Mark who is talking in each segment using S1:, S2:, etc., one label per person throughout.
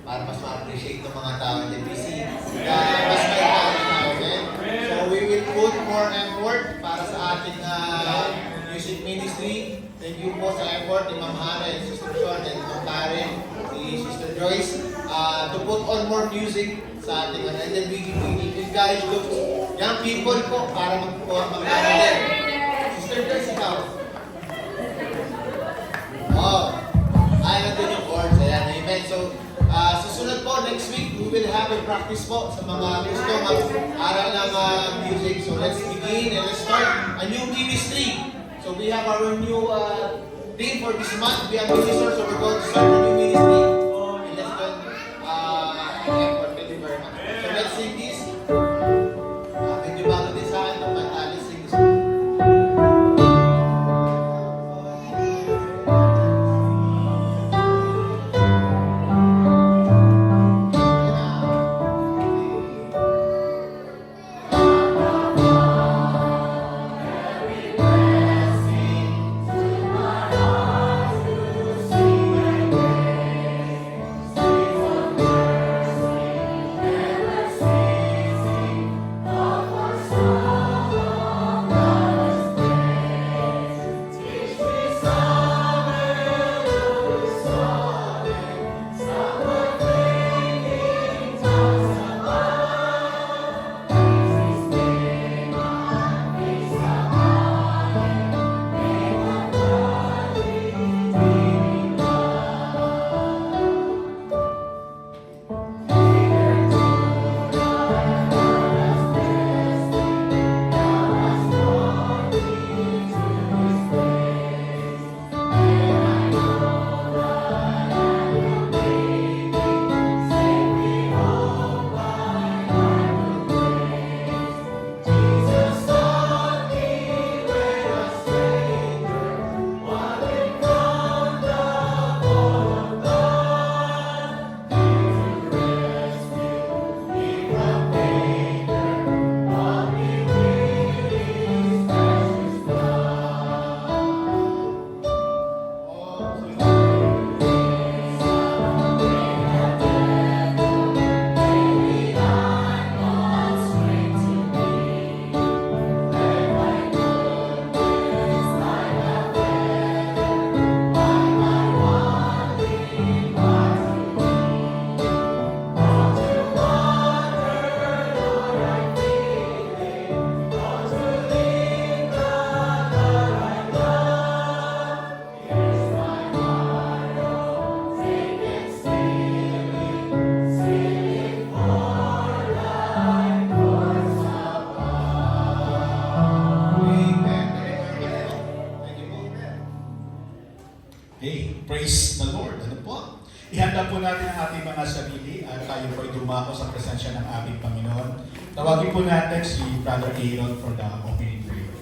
S1: para mas ma-appreciate ng mga tao in the PC. Mas may tao na, okay? So we will put more effort para sa ating music ministry. Thank you po sa effort ni Ma'am Hana and Sister Sean and Ma'am Karen, si Sister Joyce, to put on more music sa ating and then we encourage those young people po para mag-ano din. Sister Joyce, ikaw. Ay, nandun yung chords. Ayan, amen. So, susunod po, next week, we will have a practice po sa mga gusto mag-aral ng music. So, let's begin and let's start a new ministry. So, we have our new theme for this month. We have ministers, so we're going to start a new ministry. And let's go effort. Thank you very much. So, let's sing this. Medyo bago din sa akin, but let's sing this one.
S2: Hey, praise the Lord. Ano po? Ihanda po natin ang ating mga sarili at tayo po ay dumako sa presensya ng ating Panginoon. Tawagin po natin si Brother Aaron for the opening prayer.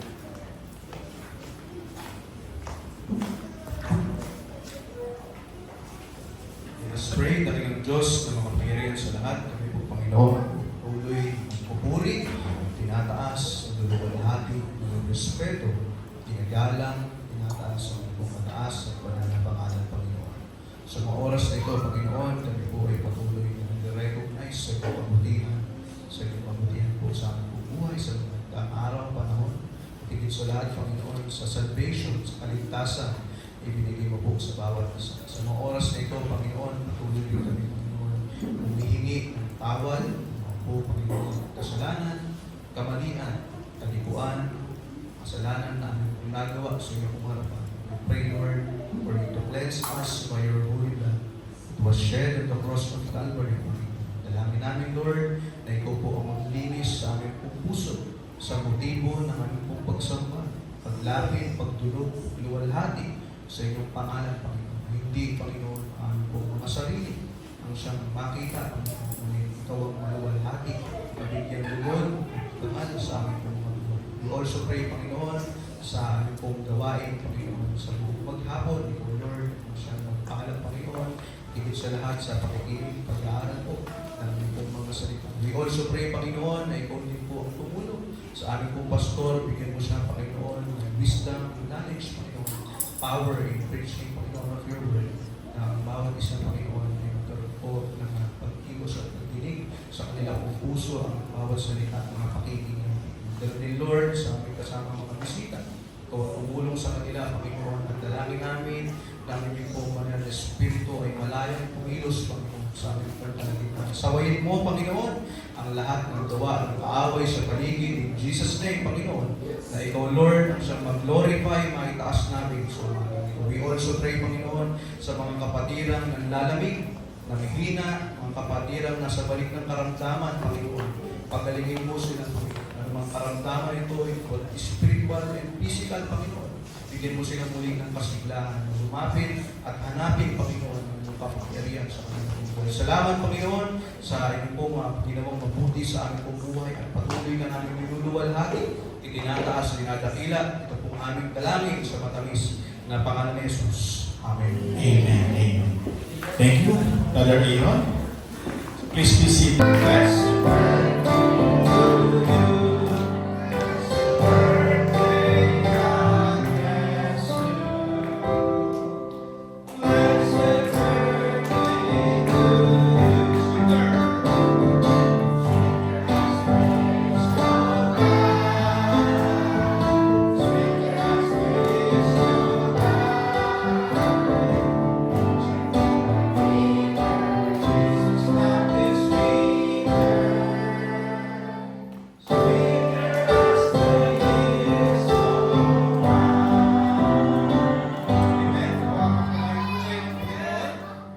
S2: Let us pray. Talagang Diyos ng mga pangirian sa lahat. Kami po, Panginoon, tuloy pupuri, tinataas, nagduluwalhati, respeto, tinagalang, tinataas ang pong mataas at pananabangalan, Panginoon. Sa mga oras na ito, Panginoon, kami po ay patuloy na nag-recognize sa iyong kabutihan po sa aming buhay, sa mga araw, panahon, higit sa lahat, Panginoon, sa salvation, sa kaligtasan, ibinigay mo po sa bawat isa. Sa mga oras na ito, Panginoon, patuloy po kami, Panginoon, humihingi ng tawad, po, Panginoon, kasalanan, kamalian, kalikuan, kasalanan na aming nagawa sa iyong harapan. We pray, Lord, for you to cleanse us by your holy blood. It was shed on the cross of Calvary. Dalangin namin, Lord, na ikaw po ang maglinis sa aming puso, sa motibo ng aming pong pagsamba, paglapit, pagtulog, luwalhati sa iyong pangalan, Panginoon. Hindi, Panginoon, ang pong mga sarili ang siyang makita, Panginoon, ikaw ang maluwalhati, mabigyan lugod, tangal sa aming pong maluwal. We also pray, Panginoon, sa aming pong gawain, Panginoon, sa buong maghapon, ikaw, Lord, ang siyang pangalan, Panginoon, higit sa lahat sa pakikinig, pag-aaral po ng aming pong mga salita. We also pray, Panginoon, na ikaw din po ang tumulong sa aming pong pastor, bigyan mo siya, Panginoon, ng wisdom, knowledge, Panginoon, power in preaching, Panginoon, of your word, na ang bawat isa, Panginoon, ay magkaroon po ng puso ang bawat salita at mga pakinggan. Dahil ni Lord sa aming kasama mga bisita, ikaw ang tumulong sa kanila, Panginoon, ang dalangin namin, namin yung po mga Espiritu ay malayang pumilos, Panginoon, sa aming pagkalagitnaan. Sawayin mo, Panginoon, ang lahat ng gawa, ng kaaway sa paligid, in Jesus' name, Panginoon, na ikaw, Lord, ang siyang mag-glorify, maitaas namin. So, we also pray, Panginoon, sa mga kapatirang nanlalamig, namihina, mga kapatirang nasa balik ng karamdaman, Panginoon. Pagalingin mo sila, Panginoon. Ang mga karamdaman ito ay spiritual and physical, Panginoon. Bigyan mo sila muli ng kasiglahan, lumapit at hanapin, Panginoon, ang iyong kapangyarihan sa kanilang buhay. Salamat, Panginoon, sa inyong po mga ginawang mabuti sa aming pong buhay at patuloy na namin minuluwalhati, itinataas, dinadakila. Ito pong aming dalangin sa matamis na pangalan ni Jesus. Amen.
S3: Amen. Amen. Thank you, Brother Aaron. Please be seated. Yes.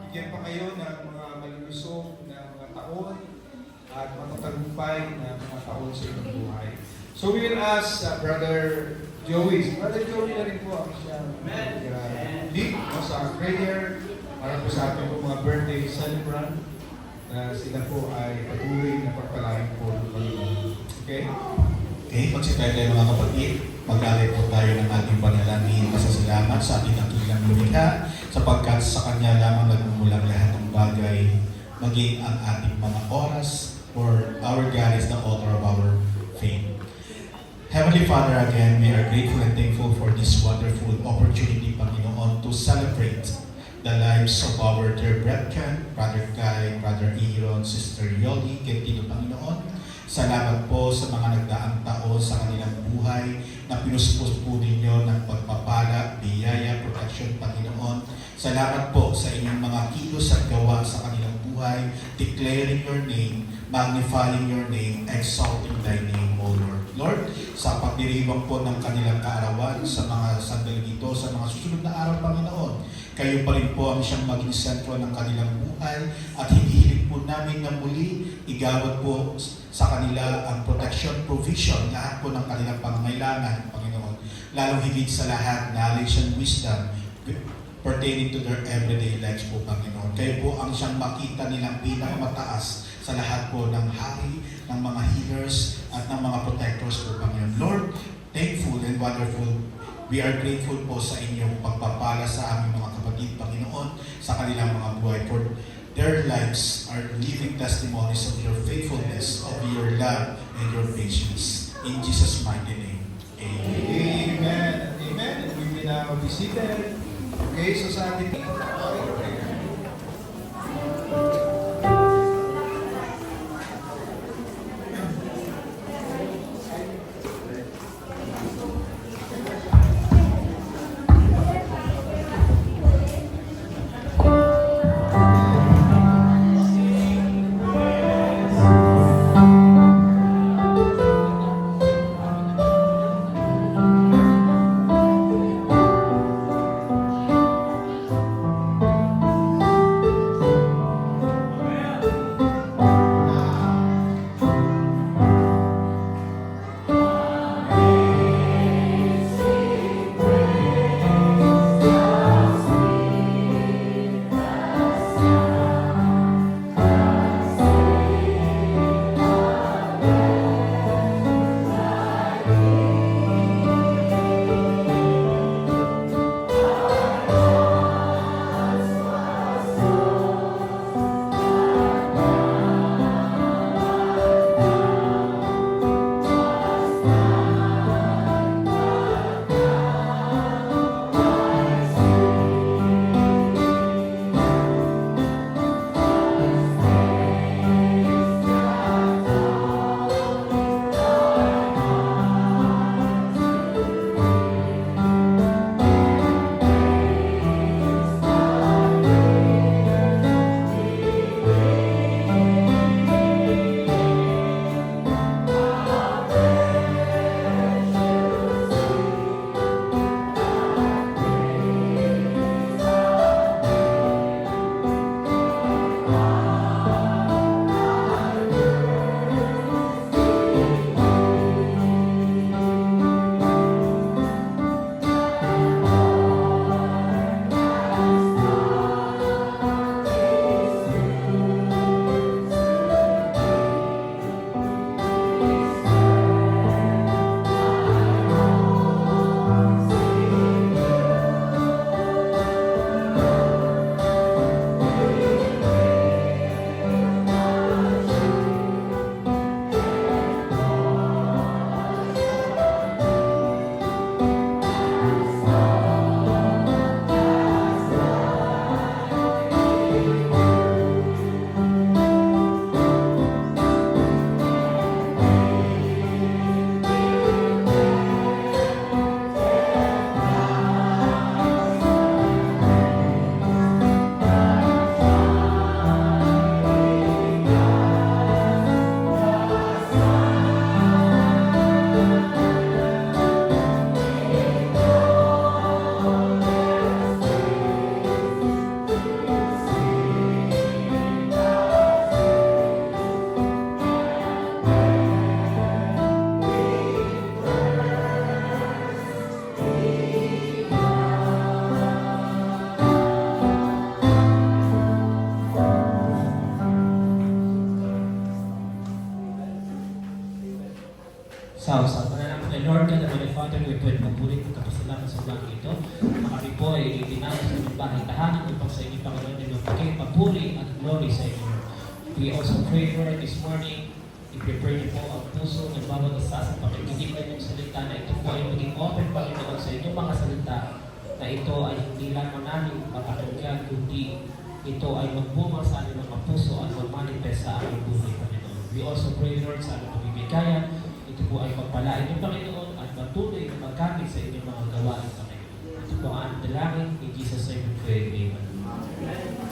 S4: Bigyan pa kayo ng mga malulusog na mga taon at matatagumpay na mga taon sa inyong buhay. So we will ask Brother Joey. Brother Joey na rin po ang siyang lead sa prayer para po sa ating mga birthday celebrant na sila po ay patuloy na pagpalain po ng Panginoon. Okay?
S3: Okay, magsipay tayo mga kapatid. Mag-alay po tayo ng ating panalangin pasasalamat sa ating dakilang lumikha sapagkat sa Kanya lamang nagmumulang lahat ng bagay, maging ang ating mga oras, for our God is the author of our faith. Heavenly Father, again, we are grateful and thankful for this wonderful opportunity, Panginoon, to celebrate the lives of our dear brethren, Brother Guy, Brother Aaron, Sister Yoli, Kentino, Panginoon. Salamat po sa mga nagdaang taon sa kanilang buhay na pinuspos po ninyo ng pagpapala, biyaya, protection, Panginoon. Salamat po sa inyong mga kilos at gawa sa kanilang buhay, declaring your name, magnifying your name, exalting thy name, O Lord. Lord, sa pagdiriwang po ng kanilang kaarawan sa mga sandali dito, sa mga susunod na araw, Panginoon, kayo pa rin po ang siyang maging sentro ng kanilang buhay at hinihiling po namin na muli igawad po sa kanila ang protection, provision, lahat po ng kanilang pangangailangan, Panginoon. Lalong higit sa lahat, knowledge and wisdom pertaining to their everyday lives po, Panginoon. Kayo po ang siyang makita nilang pinakamataas sa lahat po ng hari, ng mga healers, at ng mga protectors po, Panginoon. Lord, thankful and wonderful, we are grateful po sa inyong pagpapala sa aming mga kapatid, Panginoon, sa kanilang mga buhay. For their lives are living testimonies of your faithfulness, of your love, and your patience. In Jesus' mighty name, amen.
S4: Amen. Amen. And we will now be seated. Okay, so sa ating
S5: Sa pananampalataya kay Lord God, Heavenly Father, we pray magpuri ko kapasalamat sa umaga ito. Kami po ay itinawag sa inyong bahay tahanan upang sa inyong Panginoon inyong pagpuri at glory sa inyo. We also pray, Lord, this morning, i-prepare niyo po ang puso ng bawat isa sa pakikinig ng inyong salita na ito po ay maging open, Panginoon, sa inyong mga salita na ito ay hindi lamang namin papakinggan, kundi ito ay magbunga sa aming mga puso at magmanifest sa aming buhay, Panginoon. We also pray, Lord, sa aming pagbibigayan, ito po ay pagpalain ng Panginoon at patuloy na magkamit sa inyong mga gawain, Panginoon. Ito po ang aming dalangin, in Jesus' name we pray, Amen.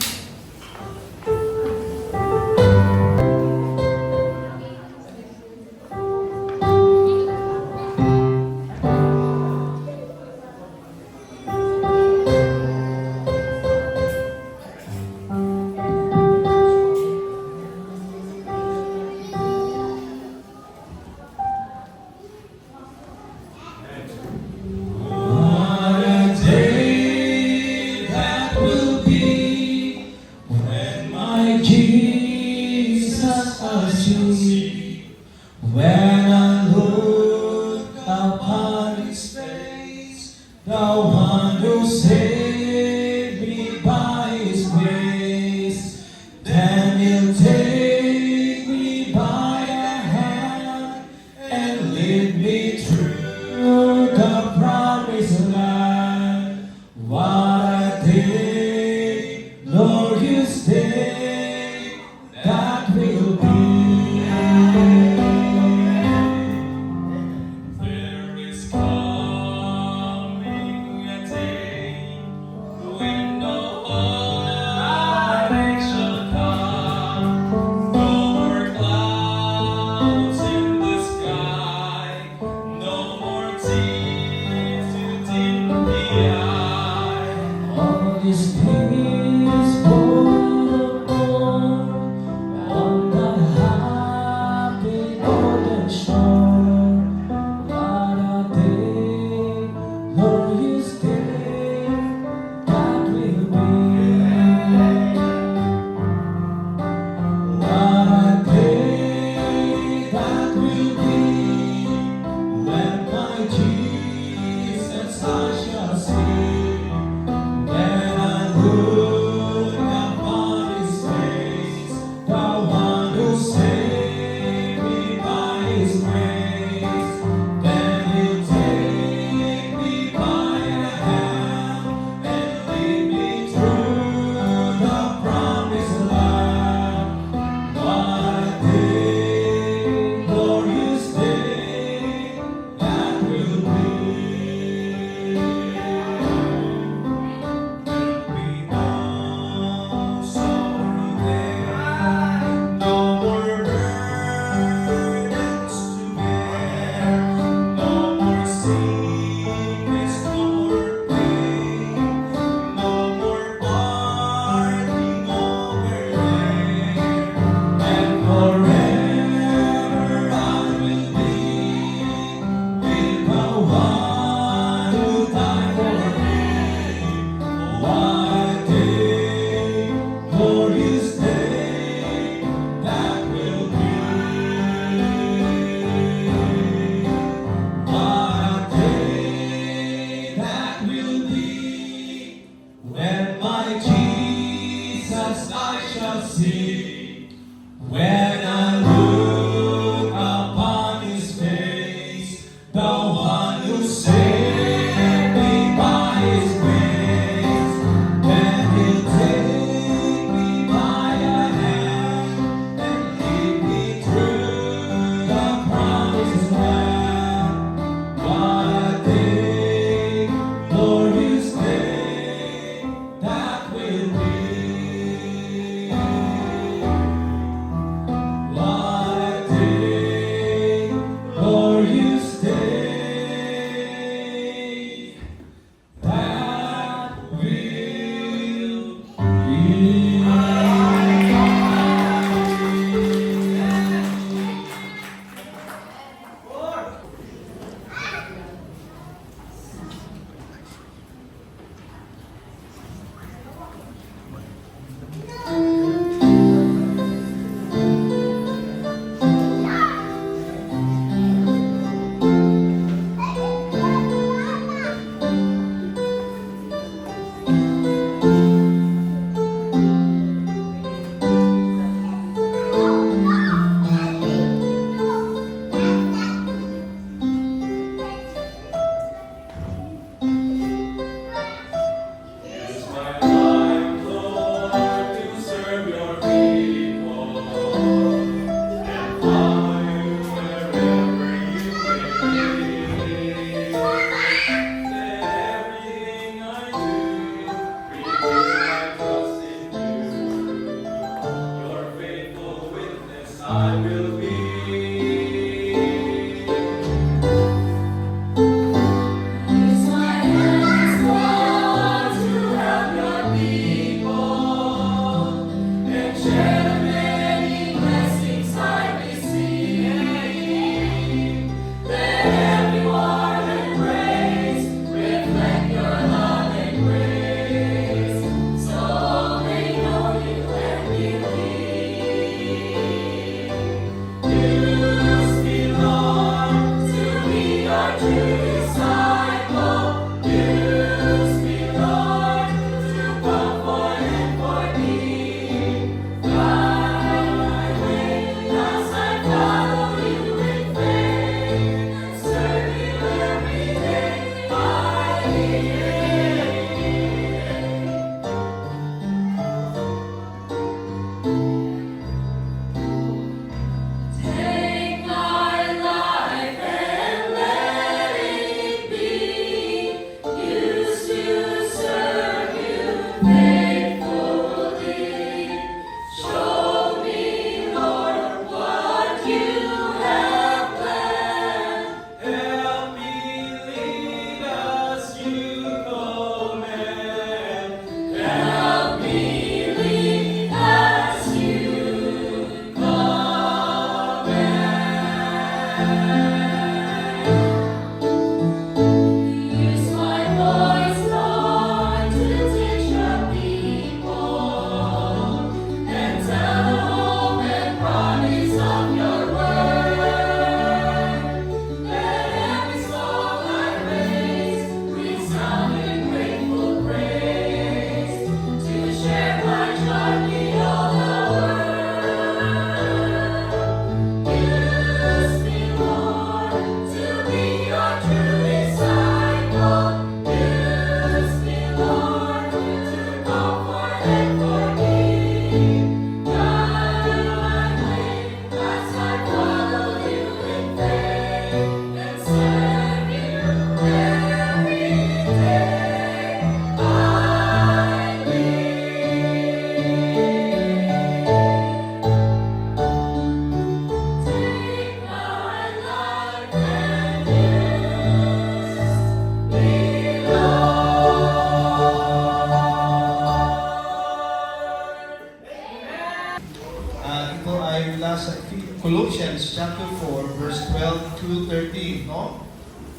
S4: Ito ay mula sa Colossians chapter 4, verse 12 to 13, no?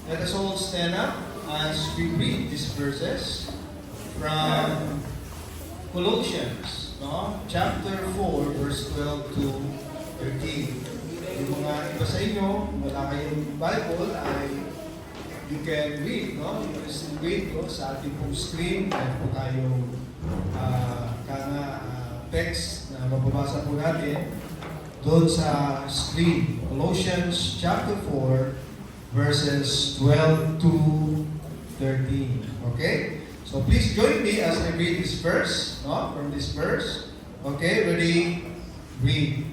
S4: Let us all stand up as we read these verses from Colossians, no? Chapter 4, verse 12 to 13. Yung mga iba sa inyo, wala kayong Bible, ay you can read, no? You can still read, no? Sa ating pong screen, meron po tayong text na mababasa po natin doon sa screen. Colossians chapter 4, verses 12 to 13. Okay? So please join me as I read this verse, no? From this verse. Okay, ready? Read.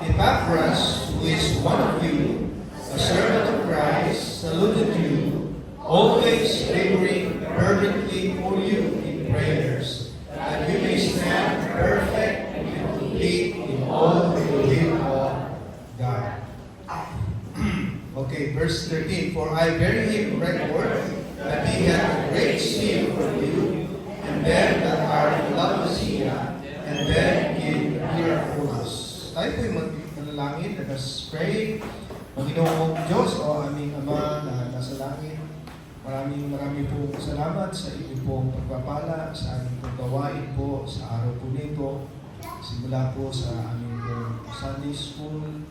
S4: Epaphras, who is one of you, a servant of Christ, saluted you, always laboring fervently for you in prayers, that you may stand perfect and complete in all the will of God. Okay, verse 13. For I bear him record that he hath a great seal for you, and them that are in Laodicea, and them in Hierapolis. Tayo po'y manalangin, let us pray. Panginoong Diyos, o aming Ama na nasa langit, maraming pong salamat sa inyong pong pagpapala sa aming pong gawain po sa araw po nito. Simula po sa aming pong Sunday School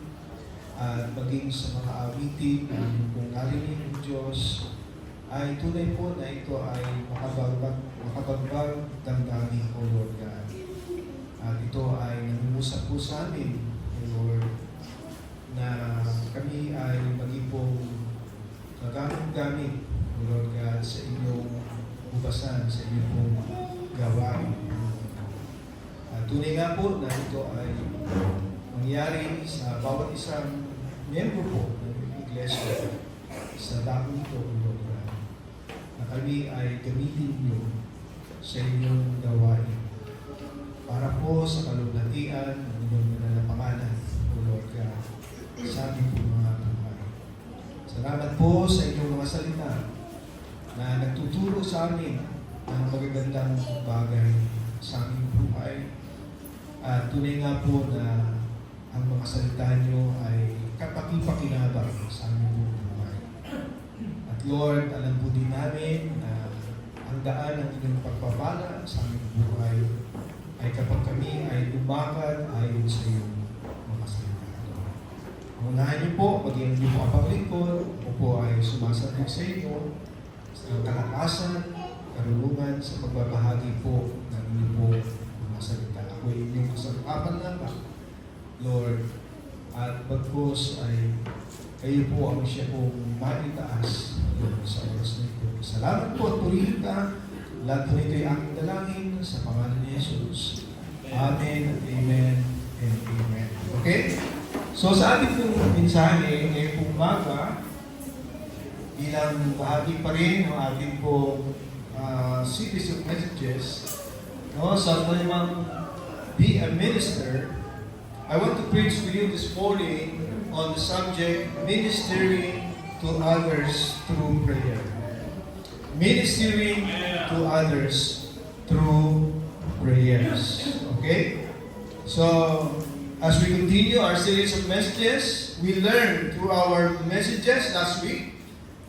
S4: at maging sa mga awitin na aming pong narinig ng Diyos, ay tunay po na ito ay makabagbag damdamin o Lord God. At ito ay nangungusa po sa amin, O Lord, na kami ay maging pong gamit Lord God, sa inyong ubasan, sa inyong pong gawain. At tunay nga po na ito ay mangyari sa bawat isang miyembro po ng Iglesia sa dakong ito, Lord God, na kami ay gamitin niyo sa inyong gawain para po sa kalulatian ng inyong mananapangalan, O Lord God, sa aming pong mga buhay. Salamat po sa inyong mga salita na nagtuturo sa amin ng magagandang bagay sa aming buhay. At tunay nga po na ang mga salita nyo ay kapaki-pakinabang sa aming buhay. At Lord, alam po din namin na ang daan ng inyong pagpapala sa aming buhay ay kapag kami ay lumakad ayon sa iyong mga salita. Unahan niyo po, maging niyo po ang paglingkod, ako po ay sumasabog sa inyo, ang kalakasan, karunungan sa pagbabahagi po ng inyong po mga salita. Ako ay inyong kasangkapan lamang, Lord, at bagkos ay kayo po ang siya pong maitaas sa oras na ito. Salamat po at purihin ka. Lahat po nito ay aking dalangin sa pangalan ni Jesus. Amen, amen, and amen. Okay? So sa ating pong mensahe ngayong pong umaga, bilang bahagi pa rin ng ating pong series of messages, no, sa namang Be a Minister, I want to preach to you this morning on the subject Ministering to Others Through Prayer. Ministering to others through prayers. Okay? So, as we continue our series of messages, we learned through our messages last week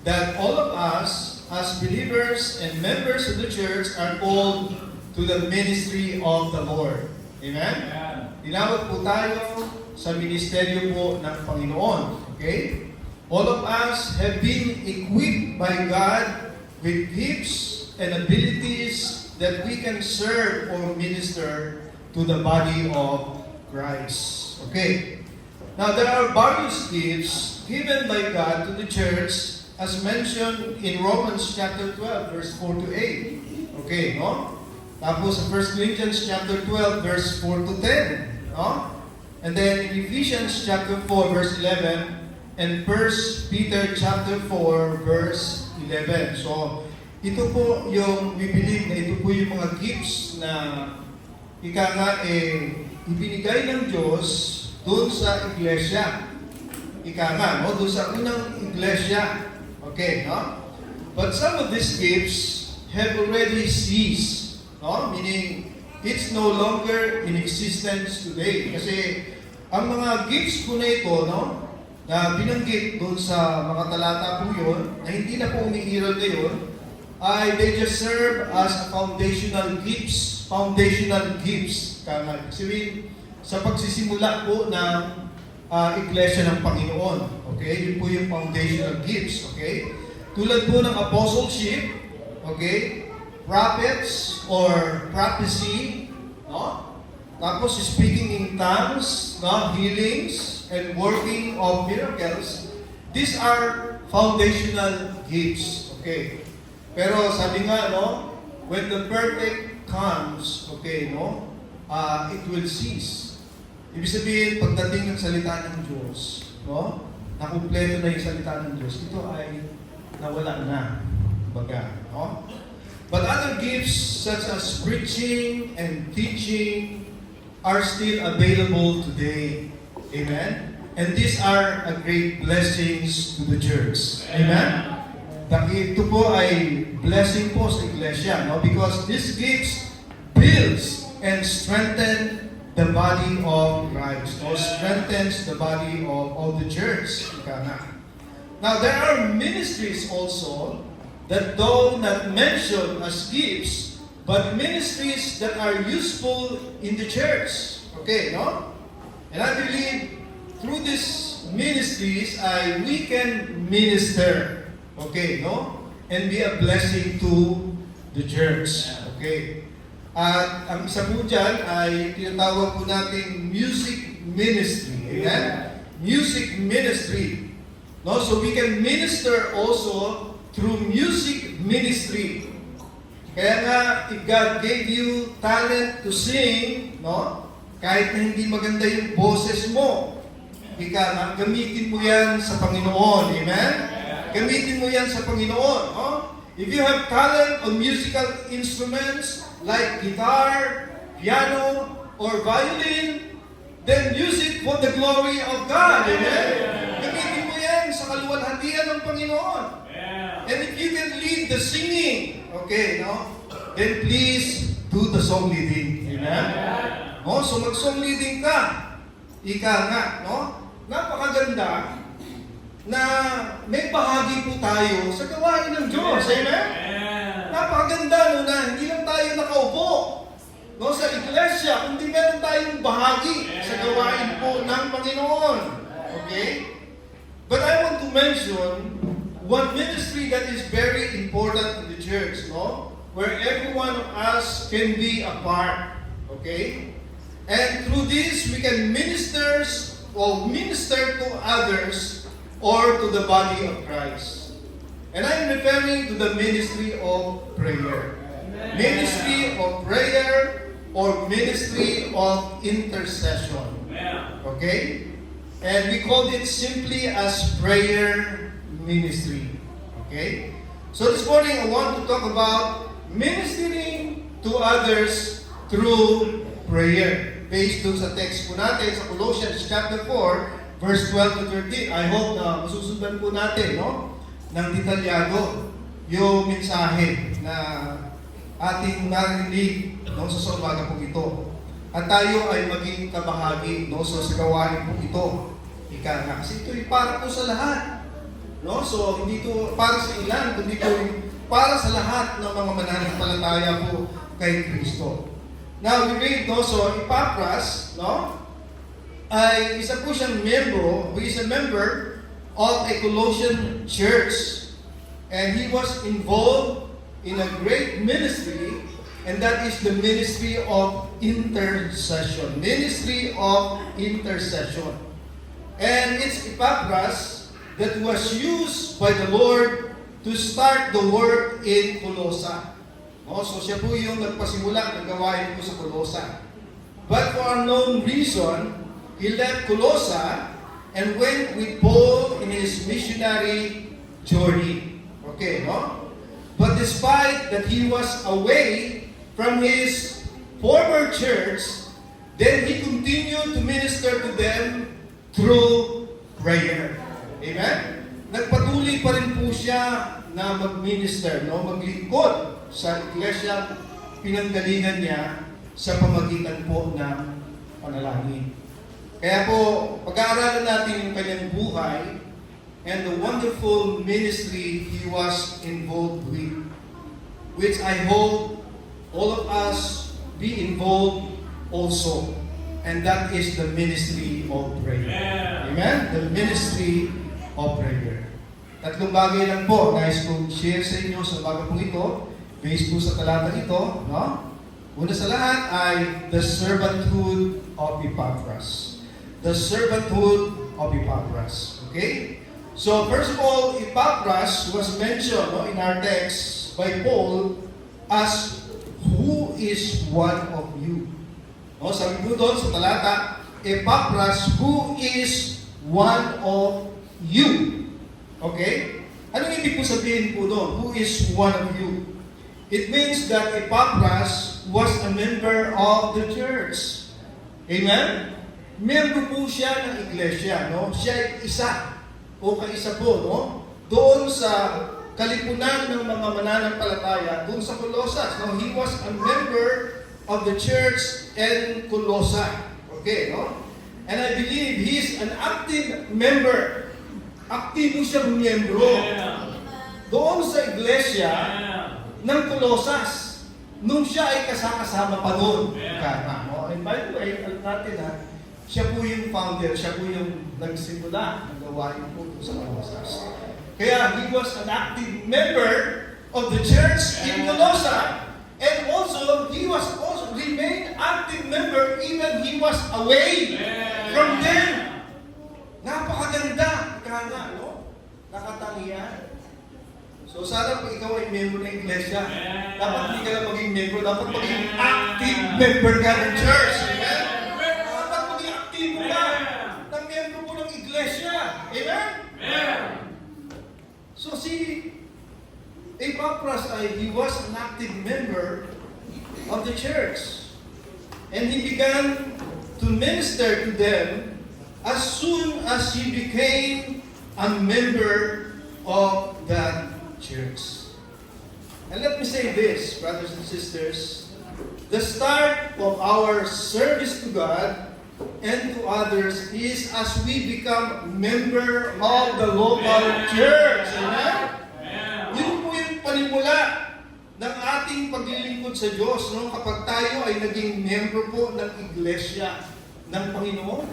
S4: that all of us, as believers and members of the church, are called to the ministry of the Lord. Amen? Tinawag po tayo sa ministeryo po ng Panginoon. Okay? All of us have been equipped by God with gifts and abilities that we can serve or minister to the body of Christ. Okay? Now, there are various gifts given by God to the church as mentioned in Romans chapter 12, verse 4 to 8. Okay, no? Tapos sa 1 Corinthians chapter 12, verse 4 to 10. No? And then in Ephesians chapter 4, verse 11, and 1 Peter chapter 4, verse 11. So, ito po yung, we believe na ito po yung mga gifts na ika nga ibinigay ng Diyos doon sa iglesia. Ika nga, no? Doon sa unang iglesia. Okay, no? But some of these gifts have already ceased. No? Meaning, it's no longer in existence today. Kasi, ang mga gifts po na ito, no? Na binanggit doon sa mga talata po yun, na hindi na po umiiral ngayon, ay they just serve as foundational gifts. Foundational gifts. Kasi sa pagsisimula po ng iglesia ng Panginoon. Okay? Yun po yung foundational gifts. Okay? Tulad po ng apostleship, okay? Prophets or prophecy, no? Tapos speaking in tongues, no? Healings, and working of miracles. These are foundational gifts. Okay? Pero sabi nga, no? When the perfect comes, okay, no? It will cease. Ibig sabihin, pagdating ng salita ng Diyos, no? Nakumpleto na yung salita ng Diyos, ito ay nawala na. Baga, no? But other gifts such as preaching and teaching are still available today. Amen? And these are a great blessings to the church. Amen? Ito po ay blessing po sa iglesia, no? Because these gifts builds and strengthen the body of Christ, or strengthens the body of the church. Now, there are ministries also that though not mentioned as gifts, but ministries that are useful in the church. Okay, no? And I believe through these ministries, we can minister. Okay, no? And be a blessing to the church. Okay. At ang isa po dyan ay tinatawag po natin music ministry. Amen? Music ministry. No? So we can minister also through music ministry. Kaya nga, if God gave you talent to sing, no? Kahit na hindi maganda yung boses mo, gamitin mo yan sa Panginoon. Amen? Gamitin mo yan sa Panginoon. No? If you have talent on musical instruments, like guitar, piano, or violin, then use it for the glory of God. Amen? Gamitin mo yan sa kaluwalhatian ng Panginoon. And if you can lead the singing, okay, no? Then please do the song leading. Amen? No? So mag-song leading ka. Ika nga, no? Napakaganda na may bahagi po tayo sa gawain ng Diyos. Amen? Napakaganda no na hindi lang tayo nakaupo no, sa iglesia, kundi meron tayong bahagi sa gawain po ng Panginoon. Okay? But I want to mention one ministry that is very important in the church, no? Where every one of us can be a part. Okay? And through this, we can minister to others or to the body of Christ. And I'm referring to the ministry of prayer. Amen. Ministry of prayer or ministry of intercession. Amen. Okay? And we called it simply as prayer ministry. Okay? So this morning I want to talk about ministering to others through prayer. Based dun sa text po natin sa Colossians chapter 4, verse 12 to 13. I hope na masusundan po natin, no? Ng detalyado yung mensahe na ating narinig no, sa umaga po ito. At tayo ay maging kabahagi no, sa gawain po ito. Ika nga. Kasi ito ay para po sa lahat. No? So, hindi ito para sa ilan, kundi ito para sa lahat ng mga mananampalataya po kay Kristo. Now, we read, no, so Epaphras, no, ay isa po siyang who is a member of a Colossian church. And he was involved in a great ministry, and that is the ministry of intercession. Ministry of intercession. And it's Epaphras that was used by the Lord to start the work in Colossae. No? So siya po yung nagpasimula ng gawain po sa Colosa. But for unknown reason, he left Colosa and went with Paul in his missionary journey. Okay, no? But despite that he was away from his former church, then he continued to minister to them through prayer. Amen? Nagpatuloy pa rin po siya na mag-minister, no? Maglingkod sa iglesia pinanggalingan niya sa pamagitan po ng panalangin. Kaya po, pag-aaralan natin yung kanyang buhay and the wonderful ministry he was involved with, which I hope all of us be involved also. And that is the ministry of prayer. Amen? The ministry of prayer. Tatlong bagay lang po nais kong share sa inyo sa bago pong ito, based po sa talata ito, no? Una sa lahat ay the servanthood of Epaphras. The servanthood of Epaphras. Okay? So, first of all, Epaphras was mentioned, no, in our text by Paul as who is one of you. No, sabi po doon sa talata, Epaphras, who is one of you. Okay? Anong ibig po sabihin po doon? Who is one of you? It means that Epaphras was a member of the church. Amen? Member po siya ng iglesia, no? Siya ay isa o kaisa po, no? Doon sa kalipunan ng mga mananampalataya, doon sa Colosas, no? He was a member of the church in Colossae. Okay, no? And I believe he is an active member. Aktibo siyang miyembro doon sa iglesia ng Colosas nung siya ay kasama pa doon. No? And by the way, alam natin siya po yung founder, siya po yung nagsimula ng gawain po sa Colosas. Kaya he was an active member of the church in Colossae, and also he was also remained active member even he was away from them. Napakaganda, kaya no? Nakatangian. So sana kung ikaw ay member ng iglesia, dapat hindi ka lang maging member, dapat maging active member ka ng church. Amen? Dapat maging active ka ng member mo ng iglesia. Amen? So si Epaphras, he was an active member of the church. And he began to minister to them as soon as he became a member of that church. And let me say this, brothers and sisters, the start of our service to God and to others is as we become member of the local church. Amen? Yun po yung panimula ng ating paglilingkod sa Diyos, no? Kapag tayo ay naging member po ng iglesia ng Panginoon.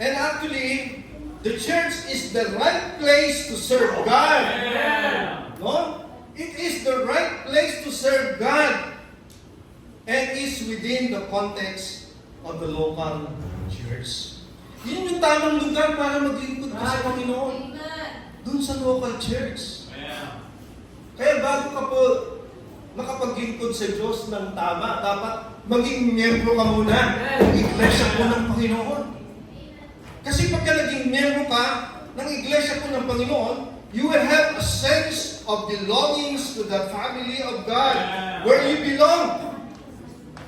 S4: And actually, the church is the right place to serve God. No? It is the right place to serve God. And is within the context of the local church. Yun yung tamang lugar para maglingkod ka sa Panginoon. Doon sa local church. Kaya bago ka po makapaglingkod sa Diyos ng tama, dapat maging miyembro ka muna ng iglesia po ng Panginoon. Kasi pagka naging miyembro ka ng iglesia po ng Panginoon, you will have a sense of belongings to the family of God, where you belong.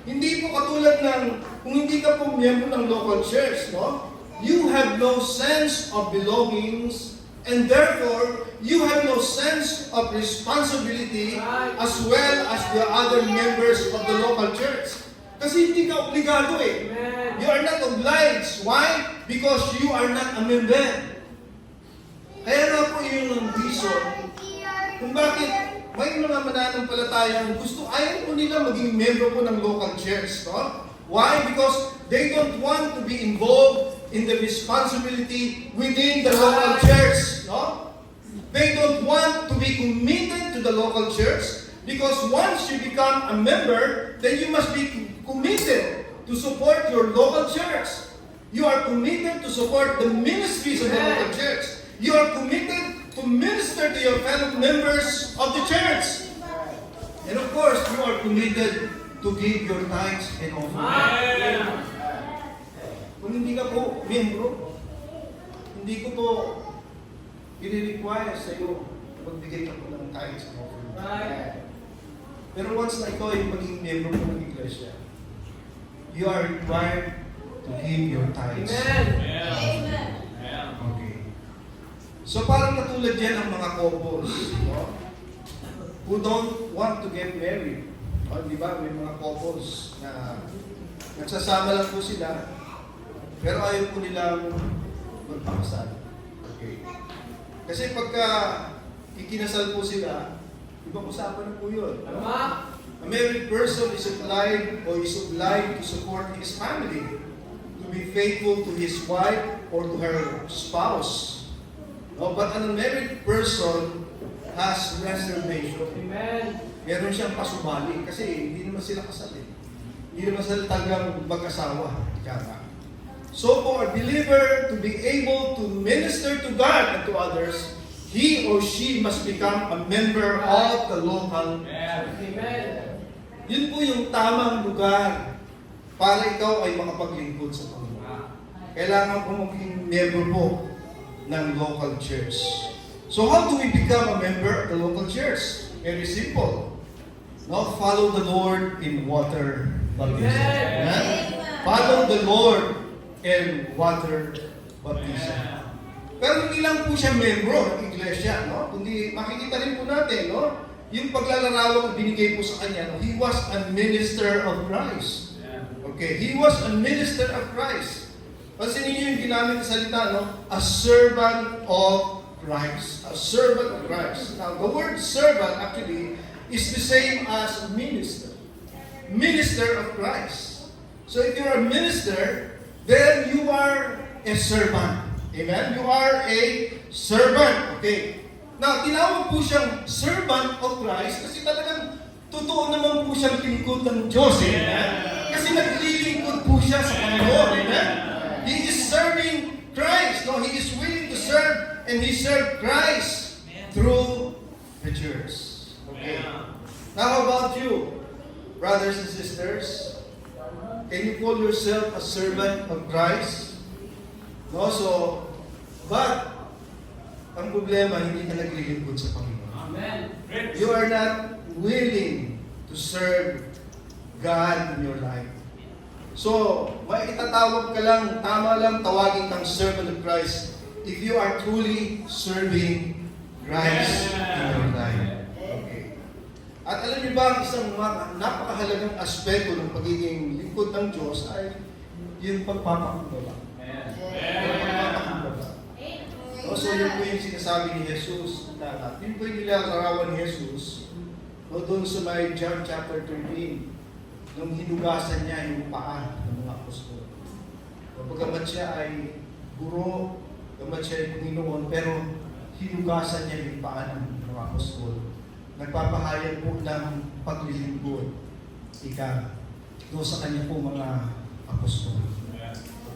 S4: Hindi po katulad ng, kung hindi ka po miyembro ng local church, no? You have no sense of belongings, and therefore, you have no sense of responsibility as well as the other members of the local church. Kasi hindi ka obligado eh. You are not obliged. Why? Because you are not a member. Kaya nga po yung reason kung bakit may mga mananampalatayang ayaw po nila maging member po ng local church. No? Why? Because they don't want to be involved in the responsibility within the local church. No? They don't want to be committed to the local church because once you become a member, then you must be committed to support your local church. You are committed to support the ministries of the local church. You are committed to minister to your fellow members of the church.
S2: And of course, you are committed to give your tithes and offering. Kung hindi ka po miyembro, hindi ko po i-require sa iyo na magbigay ka po ng tithes and offering. Pero once na ikaw ay maging miyembro po ng iglesia, you are required to give your tithes. Okay. So parang katulad yan ang mga couples, no? Who don't want to get married. O, di ba? May mga couples na nagsasama lang po sila, pero ayaw po nilang magpakasal. Okay. Kasi pagka ikinasal po sila, ibang usapan na po yun. A married person is obliged to support his family, to be faithful to his wife or to her spouse. No, but an unmarried person has reservation. Meron siyang pasubali kasi hindi naman sila kasal eh. Hindi naman sila talagang mag-asawa. So for a believer to be able to minister to God and to others, he or she must become a member of the local church. Yun po yung tamang lugar para ikaw ay makapaglingkod sa Panginoon. Kailangan po maging member po ng local church. So how do we become a member of the local church? Very simple. No, follow the Lord in water baptism. Amen? Follow the Lord in water baptism. Pero hindi lang po siya membro ng iglesia, no? Kundi makikita rin po natin, no? Yung paglalarawang binigay po sa kanya, no? He was a minister of Christ. Okay, he was a minister of Christ. Pansinin niyo yung ginamit na salita, no? A servant of Christ. A servant of Christ. Now, the word servant actually is the same as minister. Minister of Christ. So if you're a minister, then you are a servant. Amen? You are a servant. Okay. Now, tinawag po siyang servant of Christ kasi talagang totoo naman po siyang lingkod ng Diyos. Amen? Kasi naglilingkod po siya sa Panginoon. Amen? He is serving Christ. No, he is willing to serve, and he served Christ through the church. Okay. Now, how about you, brothers and sisters? Can you call yourself a servant of Christ? No, so, but ang problema, hindi ka naglilingkod sa Panginoon. You are not willing to serve God in your life. So, may itatawag ka lang, tama lang tawagin kang servant of Christ if you are truly serving Christ in your life. Okay. At alam niyo ba, isang napakahalagang aspeto ng pagiging lingkod ng Diyos ay yung pagpapakumbaba. So, yun po yung sinasabi ni Jesus. Yun po yung nilalarawan ni Jesus doon sa may John chapter 13. Nung hinugasan niya yung paa ng mga apostol. Pagkamat siya ay guro, pagkamat siya ay Panginoon, pero hinugasan niya yung paa ng mga apostol. Nagpapahayag po ng paglilingkod. Doon sa kanya po mga apostol.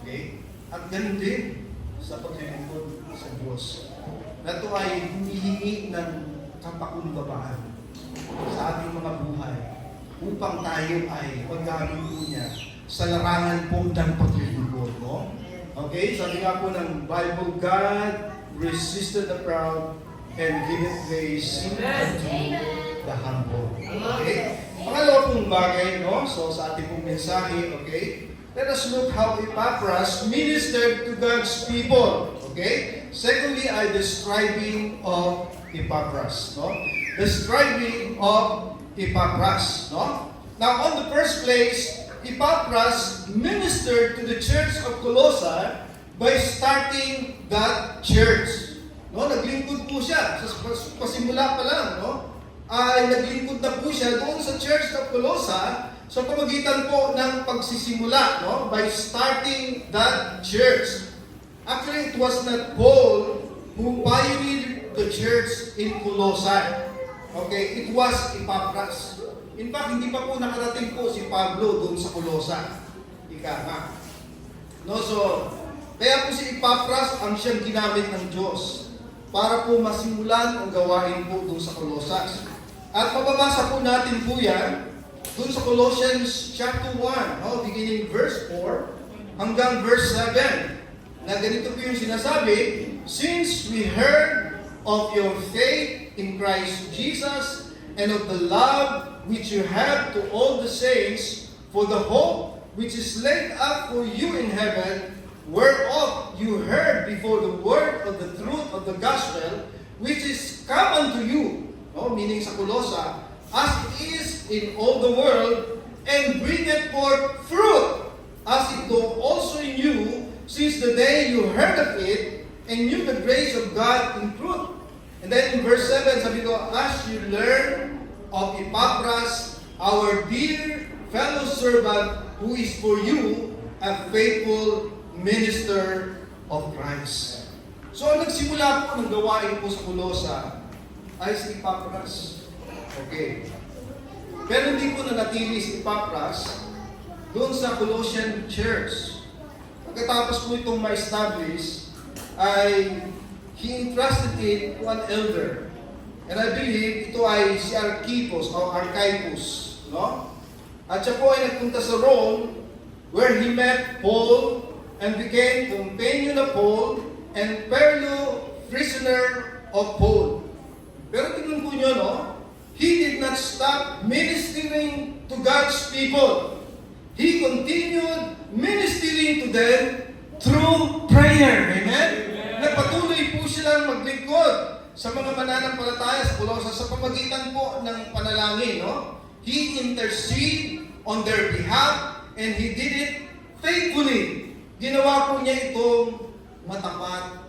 S2: Okay? At ganun din sa paglilingkod sa Diyos. Na ito ay humihingi ng kapakumbabaan sa ating mga buhay upang tayo ay paggamit po niya sa larangan po ng paglilingkod. No? Okay? Sabi nga po ng Bible, God resisted the proud and giveth grace unto the humble. Okay? Pangalawa pong bagay, no? So sa ating pong mensahe, okay? Let us look how Epaphras ministered to God's people. Okay? Secondly, ay the striving of Epaphras. No? The striving of Epaphras. No? Now, on the first place, Epaphras ministered to the church of Colossae by starting that church. No? Naglingkod po siya. Pasimula pa lang, no? Ay naglingkod na po siya doon sa church of Colossae sa pamagitan po ng pagsisimula, no? By starting that church. Actually, it was not Paul who pioneered the church in Colossae. Okay, it was Epaphras. In fact, hindi pa po nakarating po si Pablo doon sa Colossae. Ika nga. No, so, kaya po si Epaphras ang siyang ginamit ng Diyos para po masimulan ang gawain po doon sa Colossae.
S4: At mababasa po natin po yan dun sa Colossians chapter 1, no? Beginning verse 4 hanggang verse 7. Na ganito po yung sinasabi, since we heard of your faith in Christ Jesus and of the love which you have to all the saints, for the hope which is laid up for you in heaven, whereof you heard before the word of the truth of the gospel, which is come unto you, no? Meaning sa Kulosa, as it is in all the world, and bringeth forth fruit, as it do also in you, since the day you heard of it, and knew the grace of God in truth. And then in verse 7, sabi ko, as you learn of Epaphras, our dear fellow servant, who is for you a faithful minister of Christ. So, ang nagsimula po ng gawain po sa Kulosa ay si Epaphras. Okay. Pero hindi po nanatili si Epaphras doon sa Colossian Church. Pagkatapos po itong ma-establish, ay he entrusted it to an elder. And I believe ito ay si Archippus o Archippus, no? At siya po ay nagpunta sa Rome, where he met Paul and became companion of Paul and fellow prisoner of Paul. Pero tingnan po nyo, no? He did not stop ministering to God's people. He continued ministering to them through prayer. Amen? Nagpatuloy po silang maglingkod sa mga mananampalataya sa Kulosa sa pamagitan po ng panalangin. No? He interceded on their behalf and he did it faithfully. Ginawa po niya itong matapat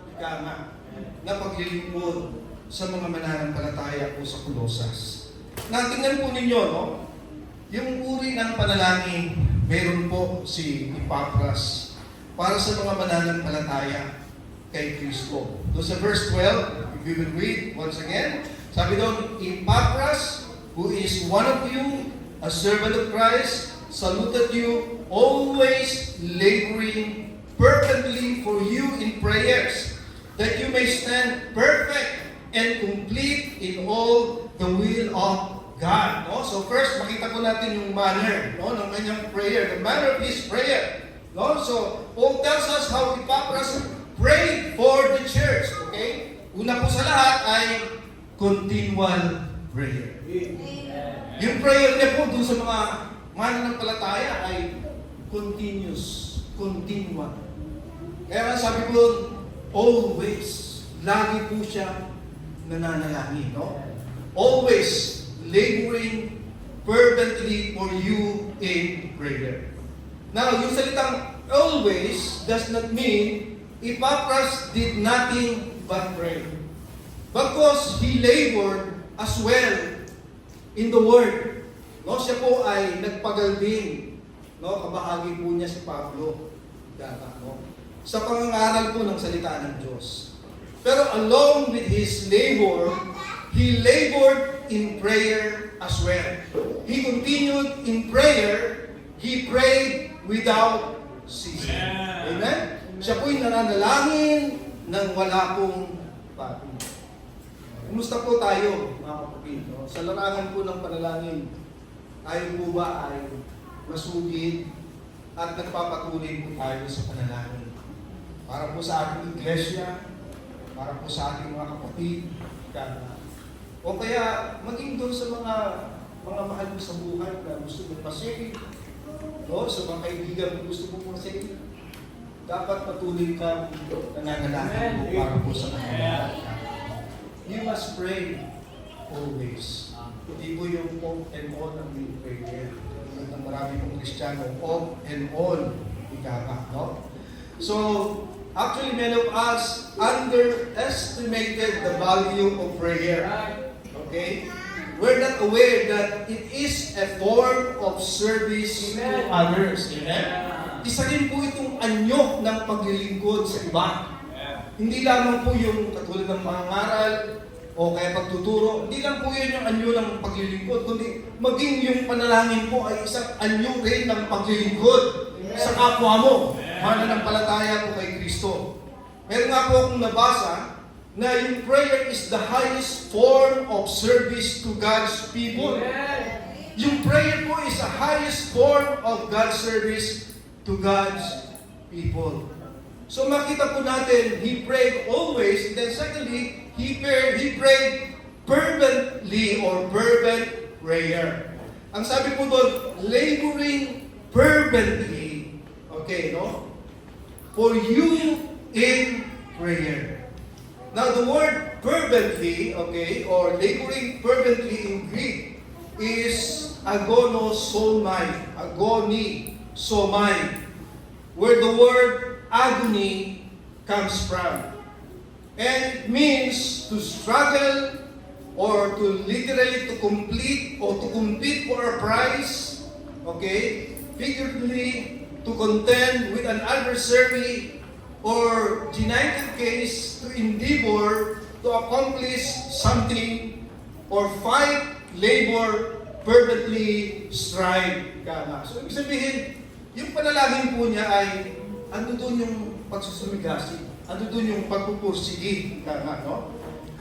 S4: na paglilingkod sa mga mananampalataya po sa Kulosas. Natingnan po ninyo, no? Yung uri ng panalangin, meron po si Epaphras para sa mga mananampalataya kay Kristo. Doon sa verse 12, if you will read once again, sabi doon, Epaphras, who is one of you, a servant of Christ, saluted you, always laboring fervently for you in prayers, that you may stand perfect and complete in all the will of God. No? So first, makita po natin yung manner, no, ng kanyang prayer, the manner of his prayer. No? So, Paul tells us how Epaphras prayed for the church. Okay? Una po sa lahat ay continual prayer. Yung prayer niya po dun sa mga mananampalataya ay continuous, continual. Kaya sabi ko, always, lagi po siya nananalangin, no? Always laboring fervently for you in prayer. Now, yung salitang always does not mean Epaphras did nothing but pray. Because he labored as well in the Word. No, siya po ay nagpagalbing. No, kabahagi po niya si Pablo. No? Sa pangangaral po ng salita ng Diyos. Pero along with his labor, he labored in prayer as well. He continued in prayer. He prayed without ceasing. Amen? Siya po'y nananalangin nang wala pong pati. Kumusta po tayo, mga kapatid? No? Sa larangan po ng panalangin, tayo po ba ay masugid at nagpapatuloy po tayo sa panalangin? Para po sa ating iglesia, para po sa ating mga kapatid, o kaya maging doon sa mga mahal mo sa buhay na gusto mong masave, no? Sa mga kaibigan mo gusto mong masave, dapat patuloy ka nananalangin mo para po sa kanila. You must pray always. Hindi po yung off and on ang prayer. Ng marami pong Kristiyano, off and on, ika no? So, actually, many of us underestimated the value of prayer. Okay? We're not aware that it is a form of service to others. Amen? Isa rin po itong anyo ng paglilingkod sa iba. Hindi lamang po yung katulad ng pangangaral o kaya pagtuturo, hindi lang po yun yung anyo ng paglilingkod, kundi maging yung panalangin po ay isang anyo rin ng paglilingkod sa kapwa mo. Mananampalataya po kay Kristo. Meron nga po akong nabasa na yung prayer is the highest form of service to God's people. Yung prayer po is the highest form of God's service to God's people. So makita po natin, he prayed always, and then secondly, he prayed fervently or fervent prayer. Ang sabi po doon, laboring fervently, okay, no? For you in prayer. Now, the word fervently, okay, or laboring fervently in Greek is agonosomai, where the word agony comes from. And it means to struggle or to literally to complete or to compete for a prize, okay, figuratively to contend with an adversary, or united case to endeavor to accomplish something, or fight, labor, fervently strive. So, ibig sabihin, yung panalangin po niya ay ando doon yung pagsusumigasi, ando doon yung pagpupursigi. No?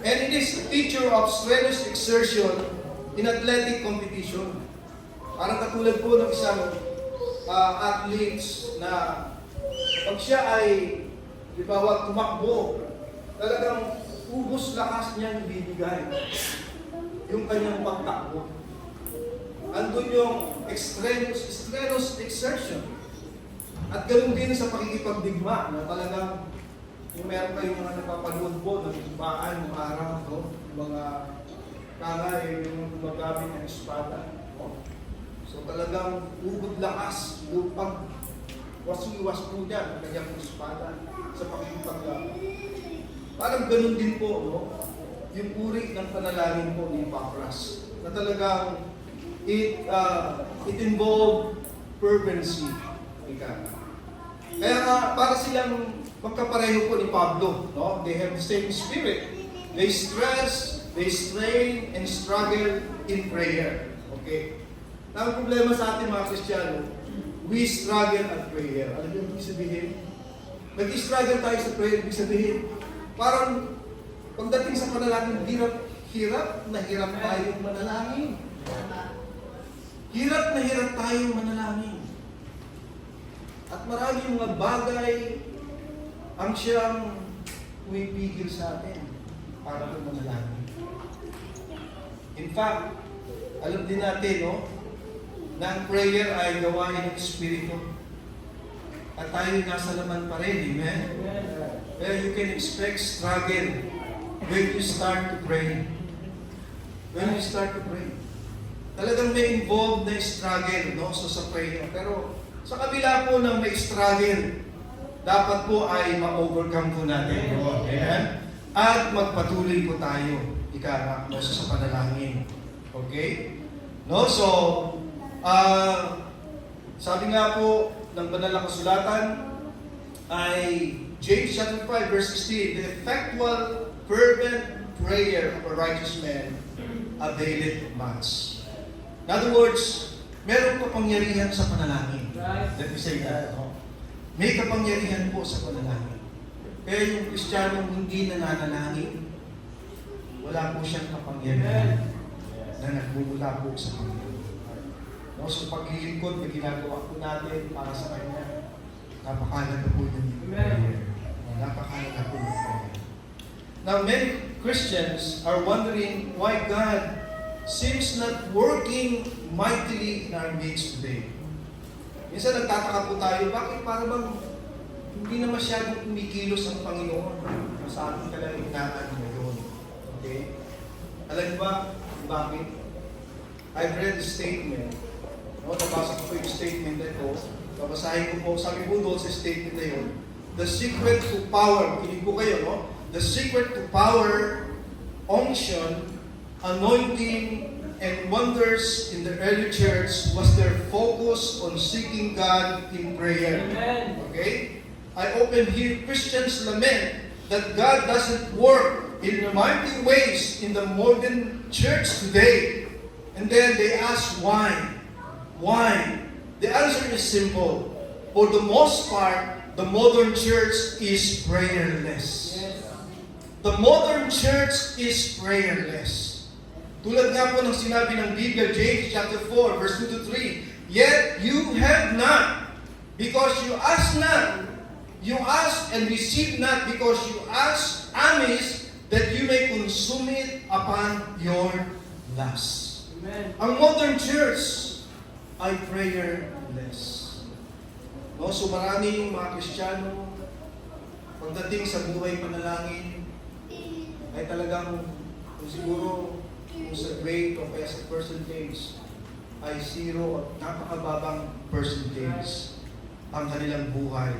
S4: And it is a feature of strenuous exertion in athletic competition. Parang katulad po ng isang athletes na pag siya ay tumakbo, talagang ubos lakas niyang bibigay yung kanyang pagtakbo. Andun yung strenuous exertion. At ganoon din sa pakikipagdigma na talagang yung meron kayong mga napapanood po ng digmaan ng araw, no? Mga kangay, yung gumagamit ng espada. No? So talagang ubod lakas, pag wasiwas po dyan, kanyang espada sa pakikipaglaban. Parang ganun din po, no? Yung uri ng panalangin po ni Epapras, na talagang it involved fervency. Kaya nga, para silang magkapareho po ni Pablo, no? They have the same spirit. They stress, they strain, and struggle in prayer. Okay? Na ang problema sa ating mga Kristiyano, we struggle at prayer. Alam niyo ibig sabihin? Nag-struggle tayo sa prayer, ibig sabihin, parang pagdating sa panalangin, hirap na hirap tayong manalangin. Hirap na hirap tayong manalangin. At maraming mga bagay ang siyang pumipigil sa atin para po manalangin. In fact, alam din natin, no, na ang prayer ay gawain ng Espiritu. At tayo nasa laman pa rin, amen? Pero you can expect struggle when you start to pray. When you start to pray. Talagang may involved na struggle, no? So sa prayer. Pero sa kabila po ng may struggle, dapat po ay ma-overcome po natin. Amen? At magpatuloy po tayo, no, sa panalangin. Okay? No? So, sabi nga po ng banal na kasulatan ay James chapter 5 verse 16, the effectual fervent prayer of a righteous man availeth much. In other words, meron kapangyarihan sa panalangin. Let me say that. No? May kapangyarihan po sa panalangin. Kaya yung Kristiyanong hindi nananalangin, wala po siyang kapangyarihan na nagmumula po sa Panginoon. No, so paglilingkod na ginagawa po natin para sa Kanya, napakalaga po yung prayer. Napakalaga po yung prayer. Now, many Christians are wondering why God seems not working mightily in our midst today. Minsan nagtataka po tayo, bakit para bang hindi na masyadong kumikilos ang Panginoon sa ating kalagitnaan ngayon? Okay? Alam niyo ba bakit? I've read the statement. No, nabasa ko po yung statement na ito. Babasahin ko po, sabi po doon sa statement na yun, the secret to power, kinig po kayo, no? The secret to power, unction, anointing, and wonders in the early church was their focus on seeking God in prayer.
S5: Amen.
S4: Okay? I often hear Christians lament that God doesn't work in mighty ways in the modern church today. And then they ask why. Why? The answer is simple. For the most part, the modern church is prayerless.
S5: Yes.
S4: the modern church is prayerless. Tulad nga po ng sinabi ng Biblia, James chapter 4, verse 2 to 3, yet you have not, because you ask not. You ask and receive not, because you ask amiss, that you may consume it upon your lust.
S5: Amen.
S4: Ang modern church ay prayerless. No, so maraming mga Kristiyano, pagdating sa buhay panalangin, ay talagang kung siguro kung sa grade o kaya sa percentage ay 0 at napakababang percentage ang kanilang buhay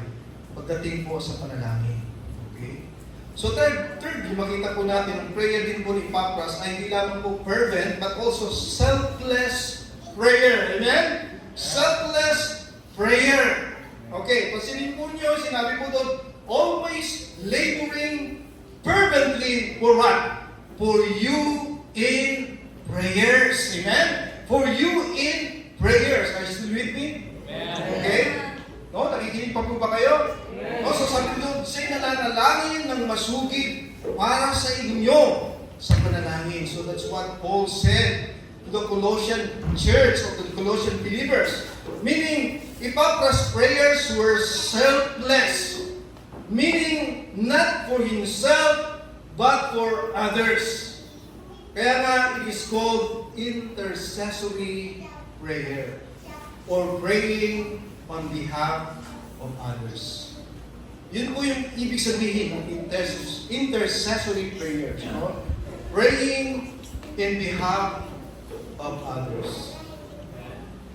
S4: pagdating po sa panalangin. Okay? So thirdly, makita po natin ang prayer din po ni Epapras ay hindi lamang po fervent but also selfless prayer. Amen? Selfless prayer. Okay, pansinin po niyo, sinabi po doon, always laboring fervently for what? For you in prayers. Amen? For you in prayers. Are you still with me? Okay? No, nakikinig pa po ba kayo? No, so sabi doon, siya'y nananalangin ng masugid para sa inyo sa panalangin. So that's what Paul said to the Colossian church or to the Colossian believers. Meaning, Epapras' prayers were selfless. Meaning, not for himself, but for others. Kaya nga, it is called intercessory prayer or praying on behalf of others. Yun po yung ibig sabihin ng intercessory prayer. No? Praying in behalf of others.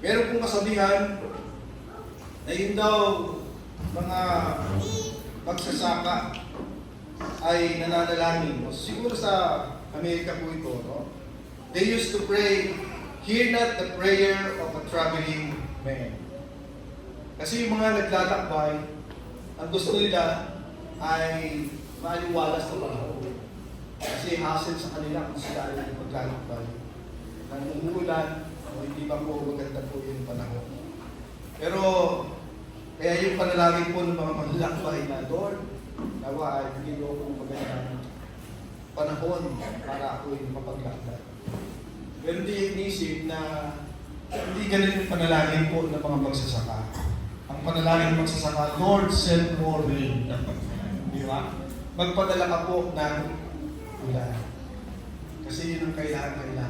S4: Meron pong kasabihan na yun daw mga magsasaka ay nananalangin. Siguro sa Amerika po ito, no? They used to pray, hear not the prayer of a traveling man. Kasi yung mga naglalakbay, ang gusto nila ay maaliwalas na panahon. Kasi hassle sa kanila kung sila ay maglalakbay. Nang umuulan, o hindi ba po maganda po yung panahon. Pero, kaya yung panalangin po ng mga maglalakbay na, Lord, nawa ay bigyan mo kong magandang panahon para ako yung mapaglakbay. Pero hindi inisip na hindi ganun yung panalangin po ng mga magsasaka. Ang panalangin ng magsasaka, Lord, send more rain. Di ba? Magpadala ka po ng ulan. Kasi yun ang kailangan po nila.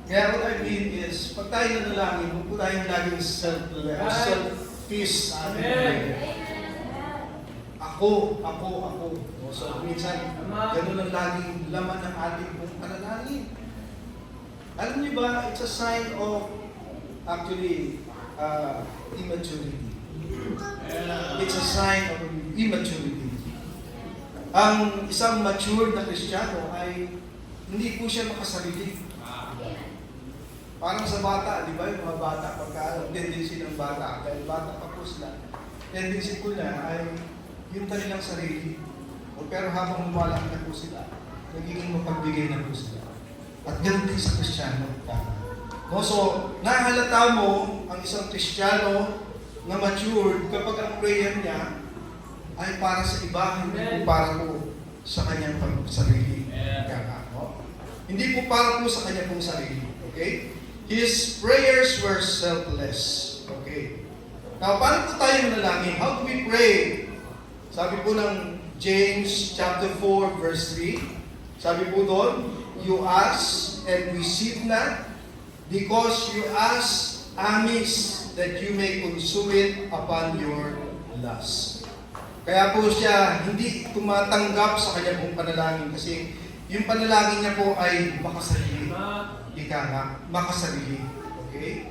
S4: Kaya what I mean is, pag tayo nanalangin, huwag po tayong laging selfish sa ating prayer. Ako. So, minsan, ganun ang laging laman ng ating pong panalangin. Alam niyo ba, it's a sign of, actually, immaturity. It's a sign of immaturity. Ang isang mature na Kristiyano ay hindi po siya makasarili. Parang sa bata, di ba? Yung mga bata, pagka tendency ng bata, dahil bata pa po sila, tendency po na ay yung kanilang sarili. Pero habang lumalaki na po sila, nagiging mapagbigay na po sila. At ganun din sa Kristiyano. No, so, nahalata mo ang isang Kristiyano na matured kapag ang prayer niya ay para sa iba, hindi po para po sa kanyang sarili. Hindi po para po sa kanyang pong sarili. Okay? His prayers were selfless. Okay? Now, paano po tayo manalangin? How do we pray? Sabi po ng James chapter 4 verse 3, sabi po doon, you ask and receive not, because you ask amiss, that you may consume it upon your lust. Kaya po siya hindi tumatanggap sa kanyang pong panalangin kasi yung panalangin niya po ay makasarili. Ika nga, makasarili. Okay?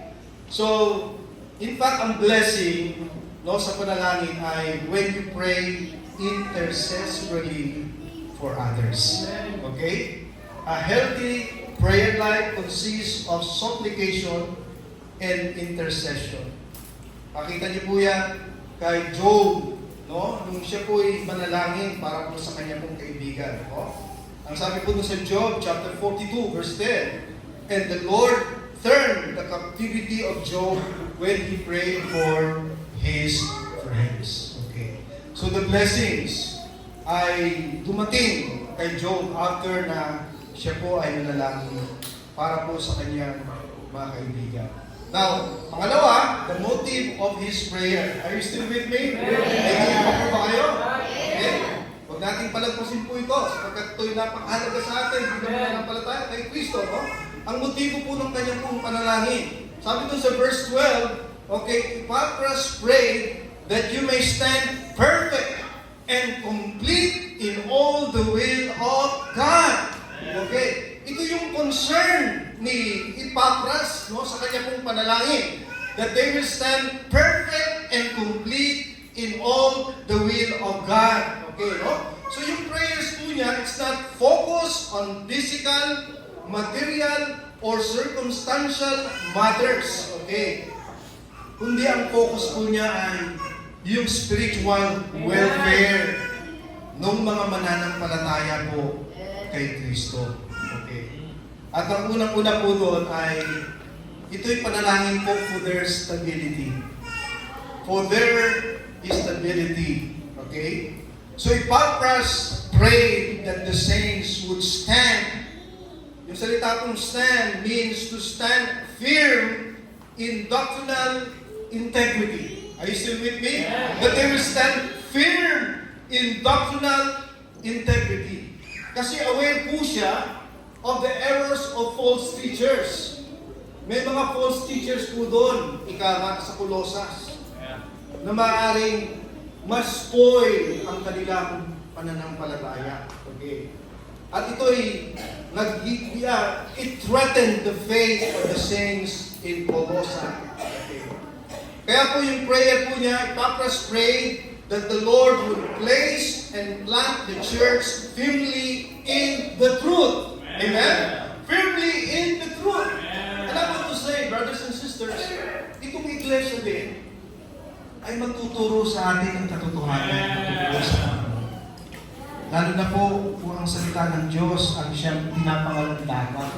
S4: So, in fact, ang blessing sa panalangin ay when you pray intercessorily for others. Okay? A healthy prayer life consists of supplication and intercession. Pakita niyo po yan kay Job, no? Nung siya po ay manalangin para po sa kanya pong kaibigan. No? Ang sabi po sa Job chapter 42 verse 10, and the Lord turned the captivity of Job when he prayed for his friends. Okay. So the blessings ay dumating kay Job after na siya po ay nanalangin para po sa kanyang mga kaibigan. Now, pangalawa, the motive of his prayer. Are you still with me? Naiintindihan po ba kayo? Okay. Huwag nating palagpasin po ito sapagkat ito'y napakahalaga sa atin. Hindi naman nanampalataya kay Kristo. No? Ang motibo po ng kanyang pong panalangin. Sabi doon sa verse 12, okay, Epaphras prayed that you may stand perfect and complete in all the will of God. Okay, ito yung concern ni Epaphras, no, sa kanya pong panalangin, that they will stand perfect and complete in all the will of God. Okay, no? So yung prayers po niya, it's not focused on physical, material, or circumstantial matters. Okay? Kundi ang focus po niya ay yung spiritual welfare ng mga mananampalataya po kay Kristo. Okay. At ang unang-una po doon ay ito'y panalangin po for their stability. For their stability. Okay? So Epaphras prayed that the saints would stand. Yung salita kong stand means to stand firm in doctrinal integrity. Are you still with me? That they will stand firm in doctrinal integrity. Kasi aware po siya of the errors of false teachers. May mga false teachers po doon, sa Colossus, na maaaring ma-spoil ang kanilang pananampalataya. Okay. At ito'y it threatened the faith of the saints in Colossae. Okay. Kaya po yung prayer po niya, Epaphras prayed that the Lord would place and plant the church firmly in the truth. Amen? Firmly in the truth. And I want to say, brothers and sisters, itong iglesia din ay magtuturo sa atin ng katotohanan. Magtuturo sa atin. Lalo na po kung ang salita ng Diyos ang siyang pinapangalandagan.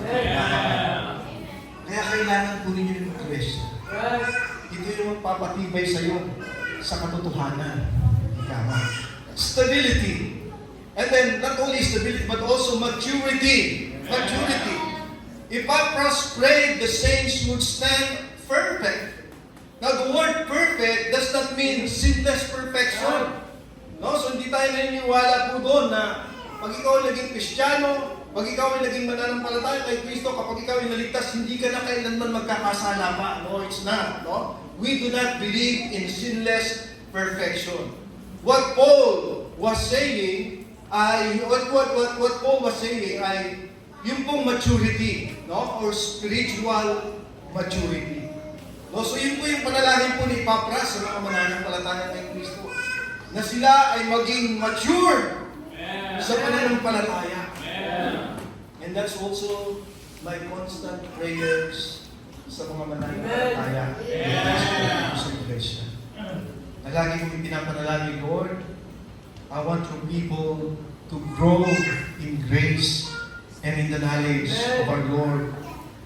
S4: Kaya kailangan po ninyo yung iglesia. Ito yung magpapatibay sa iyo sa katotohanan. Ikaw. Stability. And then, not only stability, but also maturity. Maturity. Epaphras prayed the saints would stand perfect. Now, the word perfect does not mean sinless perfection. No? So, hindi tayo naniniwala po doon na pag ikaw ay naging Kristiyano, pag ikaw ay naging mananampalataya kay Kristo, kapag ikaw ay naligtas, hindi ka na kailanman magkakasala pa. No, it's not. No? We do not believe in sinless perfection. What Paul was saying ay, what Paul was saying ay, yung pong maturity, no? Or spiritual maturity. No? So, yun po yung panalangin po ni Epaphras sa mga mananampalataya kay Kristo. Na sila ay maging mature sa pananampalataya. And that's also my constant prayers sa mga mananampalataya sa iglesia. Na lagi kong pinapanalangin, Lord, I want your people to grow in grace and in the knowledge of our Lord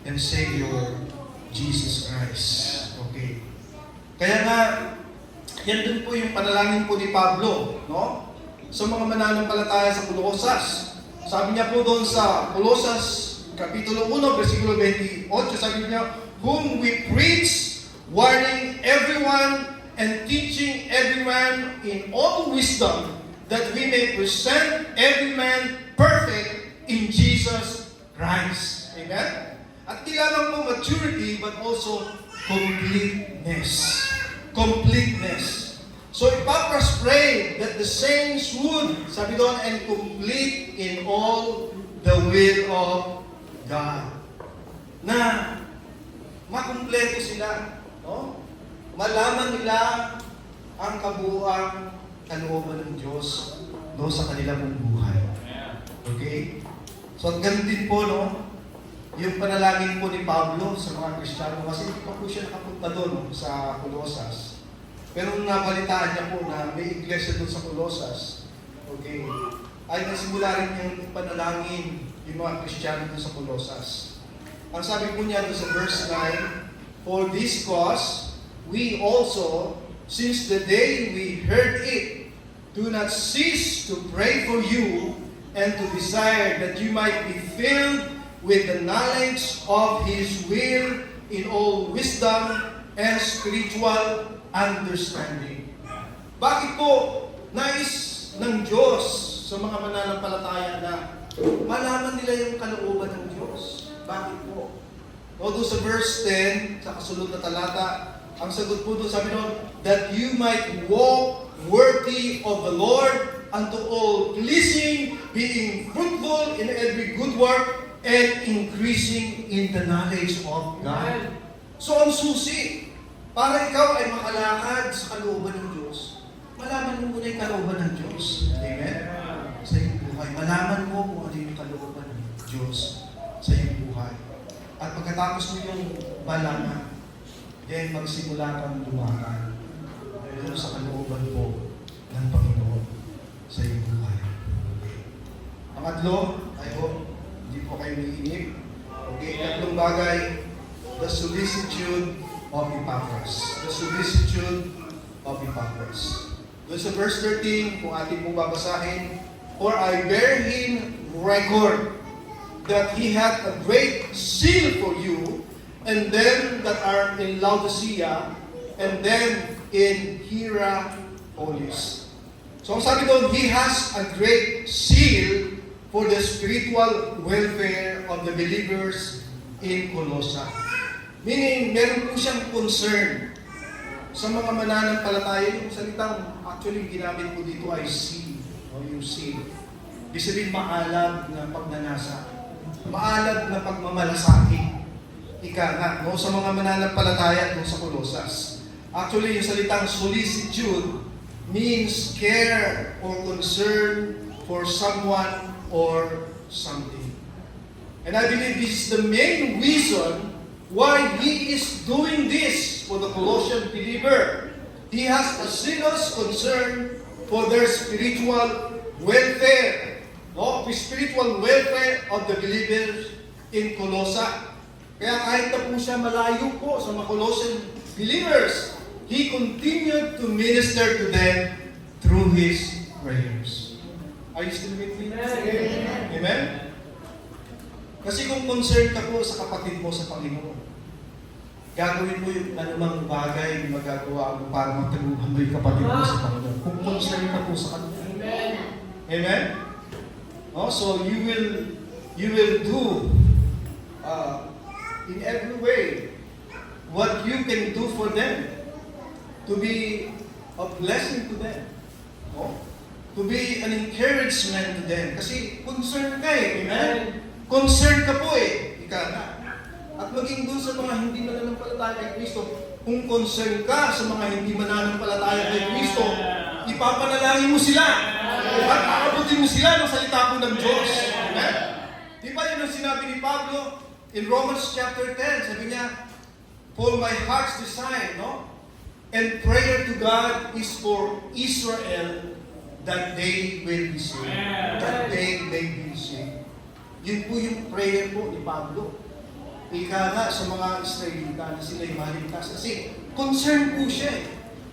S4: and Savior, Jesus Christ. Okay. Kaya nga, yan din po yung panalangin po ni Pablo, no? Sa mga mananampalataya sa Colossus. Sabi niya po doon sa Colossus, Kapitulo 1, versikulo 28, sabi niya, whom we preach, warning everyone and teaching everyone in all wisdom, that we may present every man perfect in Jesus Christ. Amen? At di lamang po maturity, but also completeness. Completeness. So Epaphras prayed that the saints would, sabi doon, and complete in all the will of God. Na makumpleto sila, no? Malaman nila ang kabuuang kalooban ng Diyos, no, sa kanilang buhay. Okay? So ganun din po, no? Yung panalangin po ni Pablo sa mga Kristiyano, kasi hindi pa po siya nakapunta doon, no, sa Colossus. Pero nung nabalitaan niya po na may iglesia doon sa Colossus, okay, ay nasimula rin niyang panalangin yung mga Kristiyano doon sa Colossus. Ang sabi po niya doon sa verse 9, for this cause, we also, since the day we heard it, do not cease to pray for you and to desire that you might be filled with the knowledge of His will in all wisdom and spiritual understanding. Bakit po nais ng Diyos sa mga mananampalataya na malaman nila yung kalooban ng Diyos? Bakit po? Although sa verse 10, sa kasunod na talata, ang sagot po doon sabi noon, that you might walk worthy of the Lord unto all pleasing, being fruitful in every good work, and increasing in the knowledge of God. So ang susi, para ikaw ay makalakad sa kalooban ng Diyos, malaman mo muna yung kalooban ng Diyos. Amen? Sa iyong buhay. Malaman mo kung ano yung kalooban ng Diyos sa iyong buhay. At pagkatapos mo yung malaman, then magsimula kang lumakad doon sa kalooban po ng Panginoon sa iyong buhay. Pangatlo, I hope hindi po kayo naiinip. Okay, tatlong bagay, the solicitude of Epaphras. The solicitude of Epaphras. Doon sa verse 13, kung ating pong babasahin, for I bear him record that he hath a great zeal for you, and them that are in Laodicea, and them in Hierapolis. So ang sabi doon, he has a great zeal for the spiritual welfare of the believers in Colossae. Meaning, meron po siyang concern sa mga mananampalataya. Yung salitang actually ginamit po dito ay zeal, o yung zeal. Ibig sabihin, maalab na pagnanasa, maalab na pagmamalasakit. Ika nga, no, sa mga mananampalataya doon sa Colosas. Actually, yung salitang solicitude means care or concern for someone or something. And I believe this is the main reason why he is doing this for the Colossian believer. He has a serious concern for their spiritual welfare. No? The spiritual welfare of the believers in Colossae. Kaya kahit na po siya malayo po sa mga Colossian believers, he continued to minister to them through his prayers. Are you still with me? Amen. Amen? Kasi kung concerned ka po sa kapatid mo sa Panginoon, gagawin mo yung anumang bagay na magagawa mo para matulungan mo yung kapatid mo sa Panginoon. Kung concerned ka po sa kanila. Amen? Amen? No? So you will do in every way what you can do for them to be a blessing to them. No? To be an encouragement to them. Kasi concerned ka eh. Amen? Concerned ka po eh. Ika na. At maging doon sa mga hindi mananampalataya kay Kristo, kung concerned ka sa mga hindi mananampalataya kay Kristo, ipapanalangin mo sila. At aabutin mo sila ng salita po ng Diyos. Amen? Di ba yun ang sinabi ni Pablo in Romans chapter 10? Sabi niya, for my heart's desire, no? And prayer to God is for Israel that they will be saved. That they may be saved. Yun po yung prayer po ni Pablo. Ika nga sa mga Israelita na sila'y maligtas. Kasi concern po siya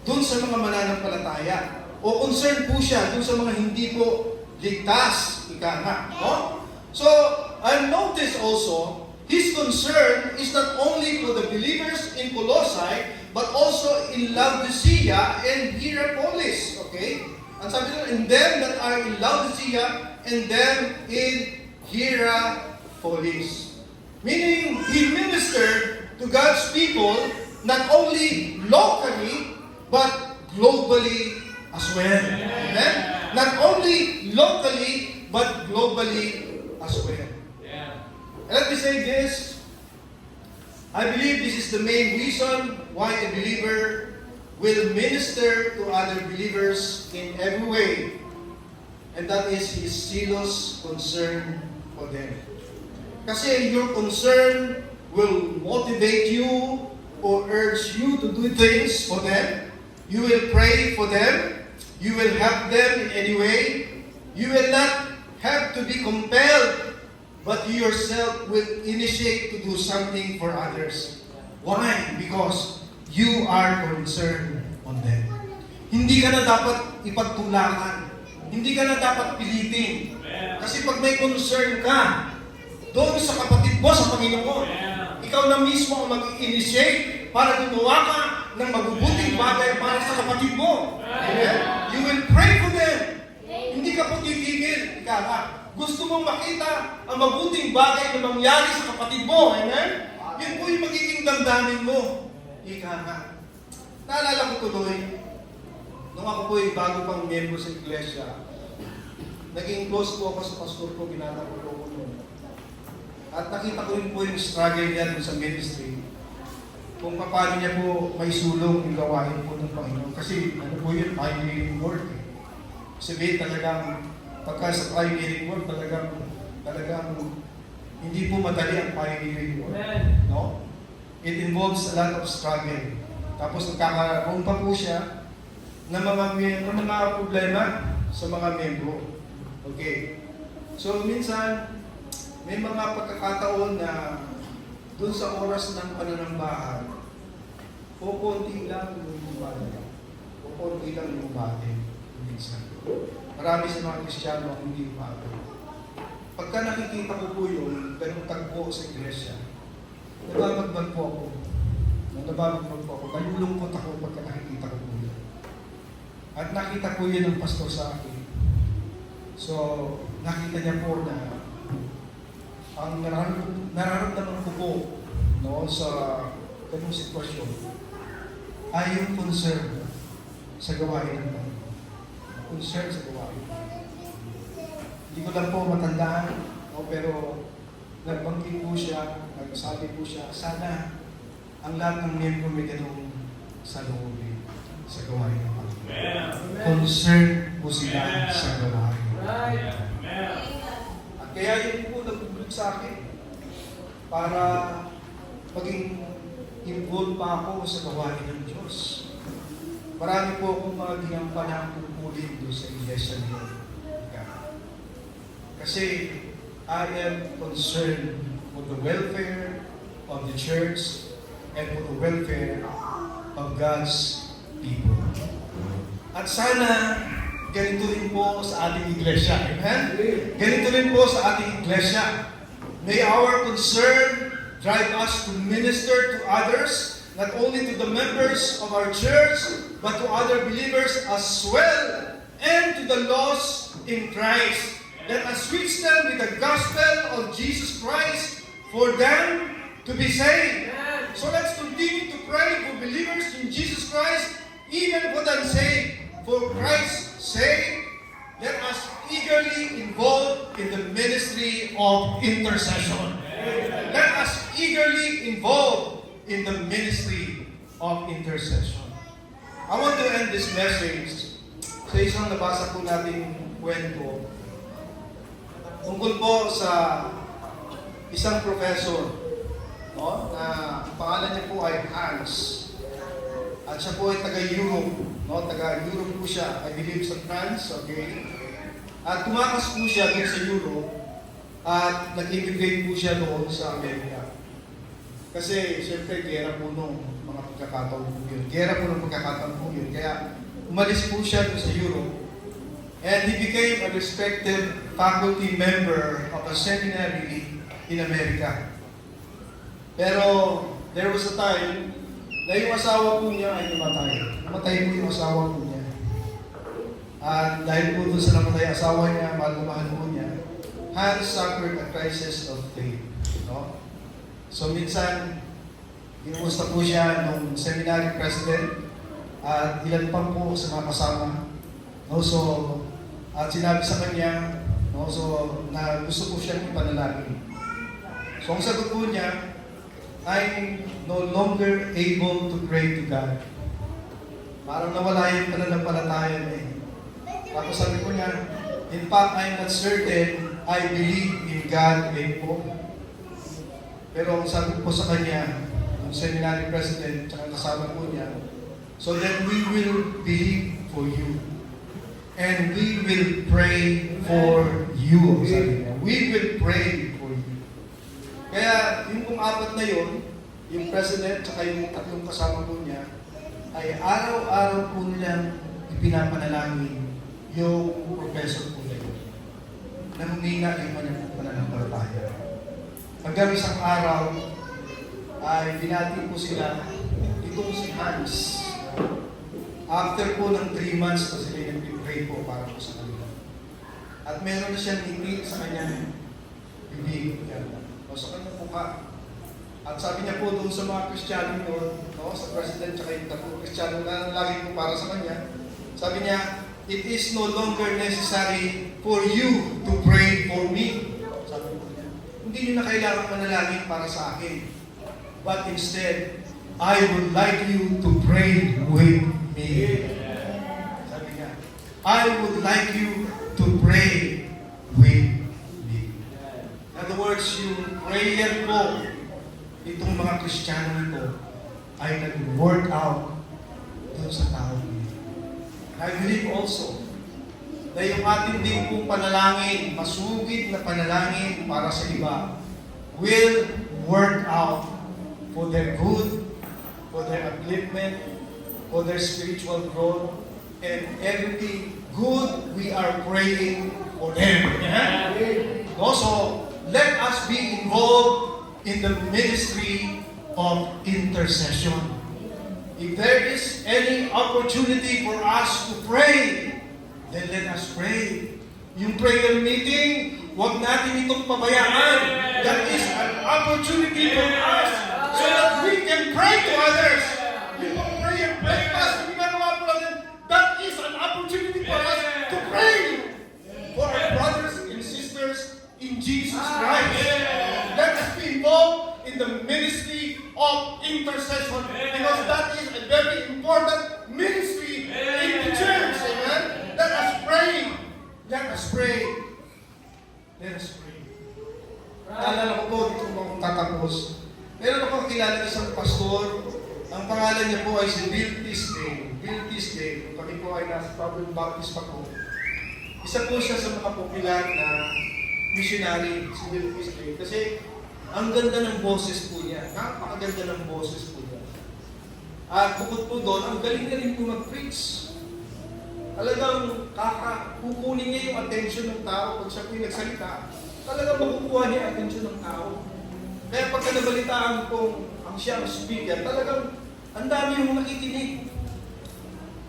S4: doon sa mga mananampalataya. O concern po siya doon sa mga hindi po ligtas. Ika nga. No? So, I've noticed also, his concern is not only for the believers in Colossae, but also in Laodicea and Hierapolis. Okay? Ang sabi nila, and them that are in Laodicea, and them in Hierapolis. Meaning, he ministered to God's people not only locally, but globally as well. Amen? Not only locally, but globally as well. And let me say this. I believe this is the main reason why a believer will minister to other believers in every way. And that is his zealous concern for them. Kasi your concern will motivate you or urge you to do things for them. You will pray for them. You will help them in any way. You will not have to be compelled, but you yourself will initiate to do something for others. Why? Because you are concerned on them. Hindi ka na dapat ipagtulakan. Hindi ka na dapat pilitin. Kasi pag may concern ka doon sa kapatid mo sa Panginoon, ikaw na mismo ang mag-initiate para gumawa ka ng mabubuting bagay para sa kapatid mo. Amen? You will pray for them. Hindi ka po titigil. Ika ka. Gusto mong makita ang mabuting bagay na mangyari sa kapatid mo. Amen? Yun po yung magiging damdamin mo. Ika ka. Naalala ko tuloy, nung ako po ay bago pang miyembro sa iglesia, naging close po ako sa pastor ko, binata ko noon. At nakita ko rin po yung struggle niya dun sa ministry, kung paano niya po may sulong yung gawain po ng Panginoon. Kasi ano po yun, pioneering work. Sabihin talagang, pagka sa pioneering work, talagang hindi po madali ang pioneering work. No? It involves a lot of struggle. Tapos nagkakaroon pa po siya ng mga problema sa mga membro. Okay. So minsan, may mga pagkakataon na doon sa oras ng pananambahan, kukunti lang yung bumati. Kukunti lang yung bumati. Minsan. Marami sa mga Kristiyano ang hindi bumati. Pagka nakikita ko po yun, ganun tagpo sa iglesia, nababagban po ako. Nalulungkot ako pagka nakikita ko po yun. At nakita ko yun ng pastor sa akin. So, nakita niya po na ang nararamdaman ko po sa ganung sitwasyon ay yung concern sa gawain ng Panginoon. Concern sa gawain. Hindi ko lang po matandaan, pero nagbanggit po siya, nagsabi po siya, sana ang lahat ng miyembro may ganung sa loobin sa gawain ng Panginoon. Concern po sila sa gawain. At kaya yun po nagbubulig sa akin para maging involved pa ako sa gawain ng Diyos. Marami po akong mga ginampanang pupulin doon sa iglesia niyo. Kasi I am concerned for the welfare of the church and for the welfare of God's people. At sana ganito rin po sa ating iglesia. Amen? Ganito rin po sa ating iglesia. May our concern drive us to minister to others, not only to the members of our church, but to other believers as well, and to the lost in Christ. Let us reach them with the gospel of Jesus Christ for them to be saved. So let's continue to pray for believers in Jesus Christ, even for the unsaved. For Christ's sake, let us eagerly involve in the ministry of intercession. Let us eagerly involve in the ministry of intercession. I want to end this message sa isang nabasa po nating kwento tungkol po sa isang professor, na ang pangalan niya po ay Hans. At siya po ay taga-Europe. Taga-Europe po siya. I believe sa France, okay? At tumakas po siya doon sa Europe at nag-immigrate po siya doon sa Amerika. Kasi, siyempre, gera po nung mga pagkakataon po yun. Gera po nung pagkakataon po yun. Kaya, umalis po siya doon sa Europe. And he became a respected faculty member of a seminary in America. Pero, there was a time na yung asawa po niya ay namatay. Namatay po yung asawa po niya. At dahil po doon sa namatay asawa niya, mahal po niya, Hans suffered a crisis of faith. No? So minsan, kinumusta po siya nung seminary president at ilan pa po sa mga kasama. No? So, at sinabi sa kanya, na gusto po siyang ipanalangin. So ang sagot po niya, I'm no longer able to pray to God. Parang nawala yung pananampalataya niya. Tapos sabi ko niya, in fact, I'm not certain I believe in God din po. Pero ang sabi ko sa kanya, ang seminary president, tsaka kasama po niya, so that we will believe for you. And we will pray for you. Sabi niya, we will pray for you. Kaya yung pong apat na yun, yung president at yung tatlong kasama po niya, ay araw-araw po nilang ipinapanalangin yung professor po na yun. Namumina yung pananampalataya. Hanggang isang araw, ay binati po sila itong si Hans. After po ng 3 months na sila nag-pray po para po sa kanila. At meron na siyang ngiti sa kanyang bibig o sa kanyang mukha. At sabi niya po doon sa mga Kristiyano doon, no, sa President at yung tatlo Kristiyano na lagi po para sa kanya, sabi niya, it is no longer necessary for you to pray for me. Sabi po niya, hindi niyo na kailangan manalangin para sa akin. But instead, I would like you to pray with me. Sabi niya, I would like you to pray with me. In other words, yung prayer po, itong mga Kristiyano ito, ay nag-work out doon sa tao niya. I believe also na yung ating din pong panalangin, masugid na panalangin para sa iba, will work out for their good, for their upliftment, for their spiritual growth, and everything good we are praying for them. Also, let us be involved in the ministry of intercession. If there is any opportunity for us to pray, then let us pray. Yung prayer meeting, huwag natin itong pabayaan. That is an opportunity for us so that we can pray to others. Yung prayer breakfast, yung ginagawa po natin, that is an opportunity for us to pray for our brothers and sisters in Jesus Christ. Let us be involved in the ministry of intercession because that is a very important ministry in the church. Amen? Let us pray. Let us pray. Let us pray. Naalala ko po, dito mo tatapos. Meron ako kilala isang pastor. Ang pangalan niya po ay si Bill Tisdale. Bill Tisdale. Kami po ay nasa Problem Baptist pa po. Isa po siya sa mga popular na missionary, si Bill Tisdale. Kasi ang ganda ng boses po niya. Napakaganda ng boses po niya. At bukod po doon, ang galing na rin po mag-preach. Talagang kukunin niya yung attention ng tao. Pag siya po yung nagsalita, talagang makukuha niya yung attention ng tao. Kaya pagka nabalitaan kong ang siya ang speaker, talagang ang dami yung nakikinig.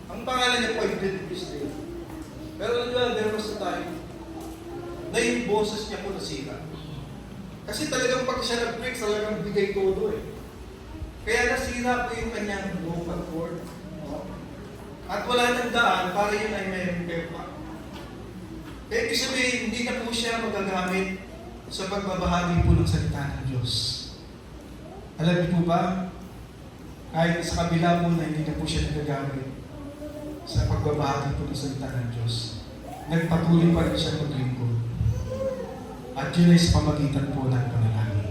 S4: Ang pangalan niya po ay Bill Tisdale. Pero there was a time na yung boses niya po nasira. Kasi talagang pag siya nag-preach, talagang bigay todo eh. Kaya nasira po yung kanyang vocal cord. No? At wala nang daan para yun ay may repair pa. Kaya ibig sabihin, hindi na po siya magagamit sa pagbabahagi po ng salita ng Diyos. Alam niyo po ba, kahit sa kabila po na hindi na po siya nagagamit sa pagbabahagi po ng salita ng Diyos, nagpatuloy pa rin siya maglingkod. At yun ay sa pamagitan po ng panalangin.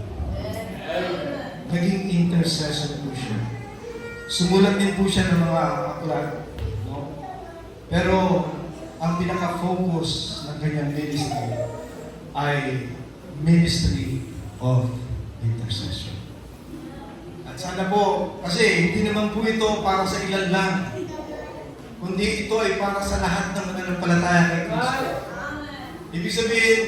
S4: Naging intercessor po siya. Sumulat din po siya ng mga aklat. No? Pero ang pinaka-focus ng kanyang ministry ay ministry of intercession. At sana po, kasi hindi naman po ito para sa ilan lang, kundi ito ay para sa lahat ng mananampalataya kay Kristo. Ibig sabihin,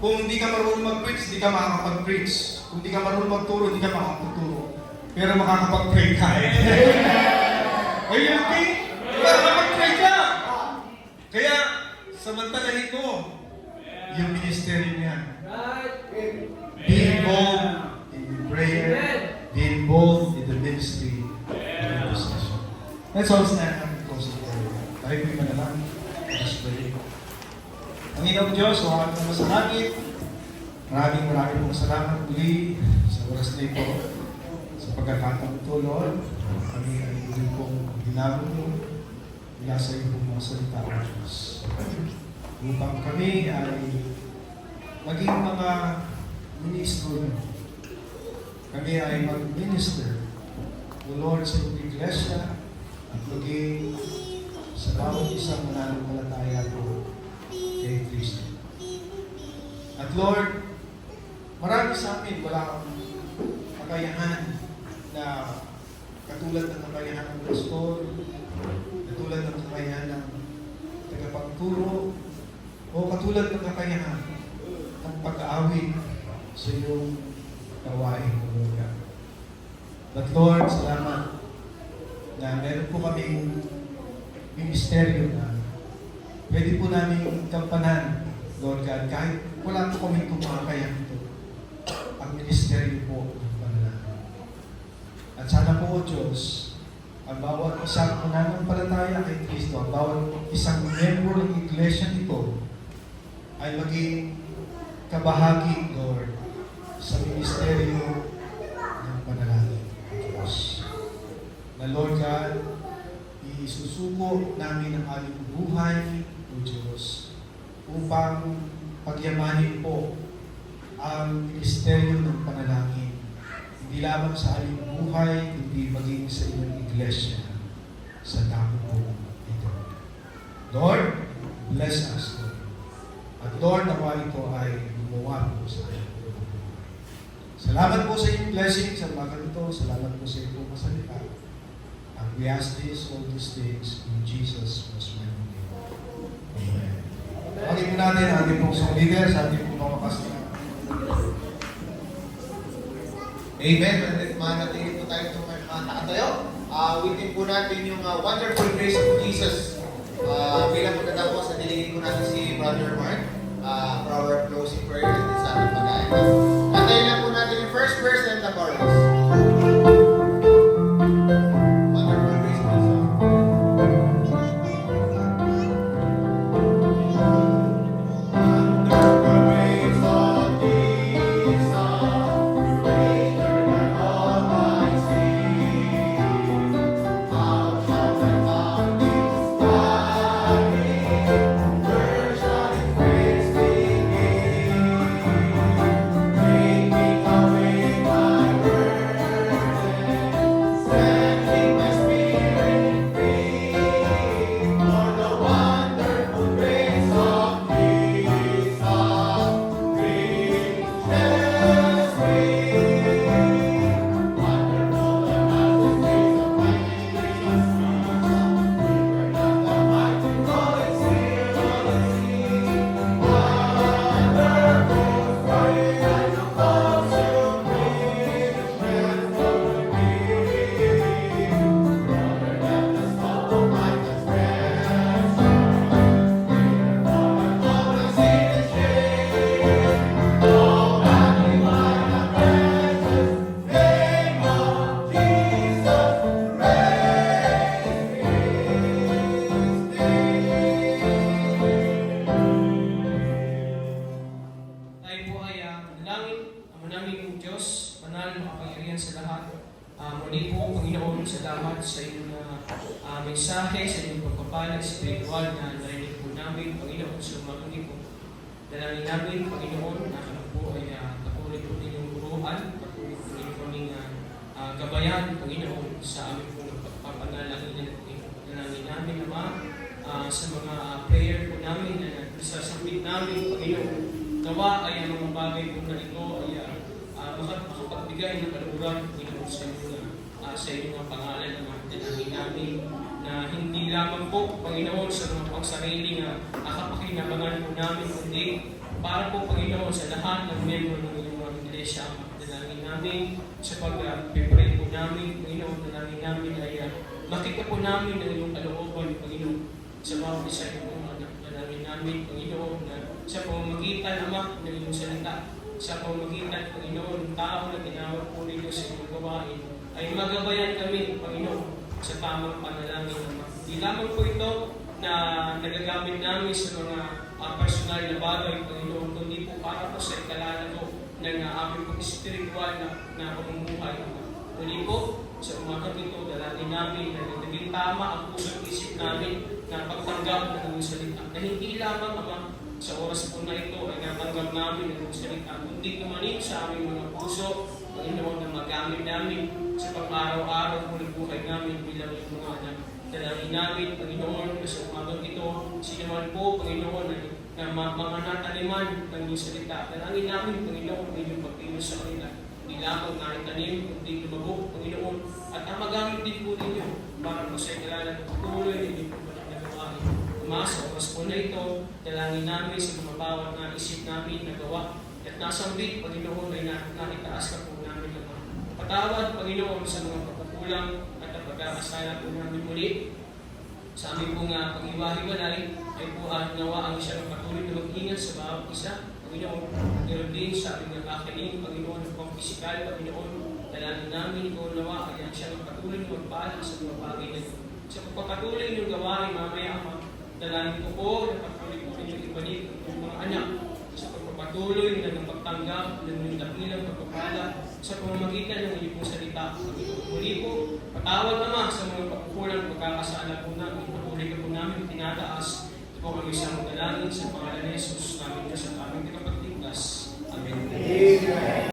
S4: kung hindi ka marunong mag-preach, hindi ka makakapag-preach. Kung hindi ka marunong magturo, hindi ka makakapagturo. Pero makakapag-pray ka. Are you okay? Makakapag-pray ka! Kaya, samantalahin mo yung ministry niya. Be involved in the prayer. Be involved in the ministry of intercession. Let's all stand up and close the prayer. Tayo po'y manalangin. Let's pray. Panginoong Diyos, o aking mga sa langit, maraming pong salamat muli sa oras na ito, sa pagkakataon ito, Lord. Kami ay muli pong ginamit mo mula sa iyo pong mga salita ng Diyos. Upang kami ay maging mga ministro niyo. Kami ay mag-minister, O Lord, sa iyong iglesia at maging sa bawat isang mananampalataya po kay Kristo. At Lord, marami sa amin wala kang kakayahan na katulad ng kakayahan ng pastor, ng katulad ng kakayahan ng tagapagturo, o katulad ng kakayahan ng pag-aawit sa iyong gawain, Lord God. But Lord, salamat na meron po kaming ministeryo na pwede po namin kampanan, Lord God, kahit wala po kaming kumakayang ito. Ang ministeryo po ng panalangin. At sana po, O Diyos, ang bawat isang mananampalataya kay Kristo, ang bawat isang member ng iglesia nito ay maging kabahagi, Lord, sa ministeryo ng panalangin, Diyos. Na Lord God, isusuko namin ang aming buhay, O Diyos, upang pagyamanin po ang ministeryo ng panalangin. Hindi lamang sa aming buhay, hindi maging sa inyong iglesia sa damo po ito. Lord, bless us, Lord. At Lord, nawa ito ay gumawa po sa amin. Salamat po sa inyong blessing sa mga ganito. Salamat po sa inyong masalita. And we ask this, all these things, in Jesus' most mighty name. Amen. Pagin po natin ang ating pong song leader sa ating pong mga pastor.
S1: Amen. Manatili po tayo itong nakatayo. Awitin po natin yung wonderful grace of Jesus. Bilang pagkatapos, nilingin po natin si Brother Mark for our closing prayer at sa ating pag-aayos. Antayin lang po natin yung first verse and the chorus. Wonderful grace of Jesus.
S6: Muli po, Panginoon, salamat sa inyong mensahe, sa inyong pagpapalag spiritual na narinig po namin, Panginoon, sa mga po. Dalangin namin, Panginoon, na kami po ay patuloy po ninyong guruan, patuloy po ninyong kaming gabayan, Panginoon, sa aming po pagpapanalangin. Dalangin namin, Ama, sa mga prayer po namin na sasambit namin, Panginoon, nawa ay ang mga bagay po na ito ay makapagbigay ng kaluguran, Panginoon, sa inyong mga pangalan ng mga dalangin namin na hindi lamang po, Panginoon, sa mga pangsarili na kapakinabangan po namin, kundi para po, Panginoon, sa lahat ng member ng inyong mga iglesia, dalangin namin sa pag-pray po namin, Panginoon, dalangin namin ay makita po namin ang inyong kalooban, Panginoon, sa mga isa ng mga anak. Dalangin namin, Panginoon, na sa pamamagitan, Ama, ng inyong salita, sa pamamagitan, Panginoon, tao na tinawag po ninyo sa inyong gawain, ay magabayan kami, Panginoon, sa tamang panalangin, Ama. Di lamang po ito na nagagamit namin sa mga personal na bagay, Panginoon, kundi po para po sa ikalala ko ng aming pong spiritual na pamumuhay, Ama. Muli po, sa umagang ito, dalangin namin na naging tama ang puso't isip namin na pagtanggap ng inyong salita. Na hindi lamang, Ama, sa oras po na ito ay natanggap namin ang inyong salita, kundi kumanin sa aming mga puso, Panginoon, na magamit namin sa pang-araw-araw po ng buhay namin bilang yung mga anak. Dalangin namin, Panginoon, sa umagang ito, sinaman po, Panginoon, na mga nataliman ng inyong salita. Dalangin namin, Panginoon, ang inyong pagkilos sa kanila. hindi lamang na itanim, kundi lumabok, Panginoon, at ang magamit din po ninyo para po sa ikalalan ng patuloy na inyong po nagawain. Ama, sa oras po na ito, dalangin namin sa mga bawat na isip namin nagawa at nasambit, Panginoon, ay nakitaas ka po namin naman. Patawad, Panginoon, sa mga pagkukulang at ang pagkakasala po namin muli. Sa aming pong pag-iwahiwalay, ay po nawa ang siya ng patuloy na mag-ingat sa bawat isa. Panginoon, meron din sa aming nakakain, Panginoon, ng pang-pisikal, Panginoon, dalangin namin kung nawa ay ang siya ng patuloy na magpahal sa mga bagay na ito. Sa pagpapatuloy niyong gawain, mamaya Ama, dalangin ko po na patuloy po ninyong ibalik ang mga anak sa pagpapatuloy na ng pagtanggap ng inyong dakilang pagpapala sa pamamagitan ng inyong pong salita. Muli po, patawad naman sa mga pagkukulang pagkakasala po namin. Patuloy ka po namin tinataas. Ito po ang isang dalangin sa pangalan ni Jesus namin Diyos at aming tagapagligtas. Amen.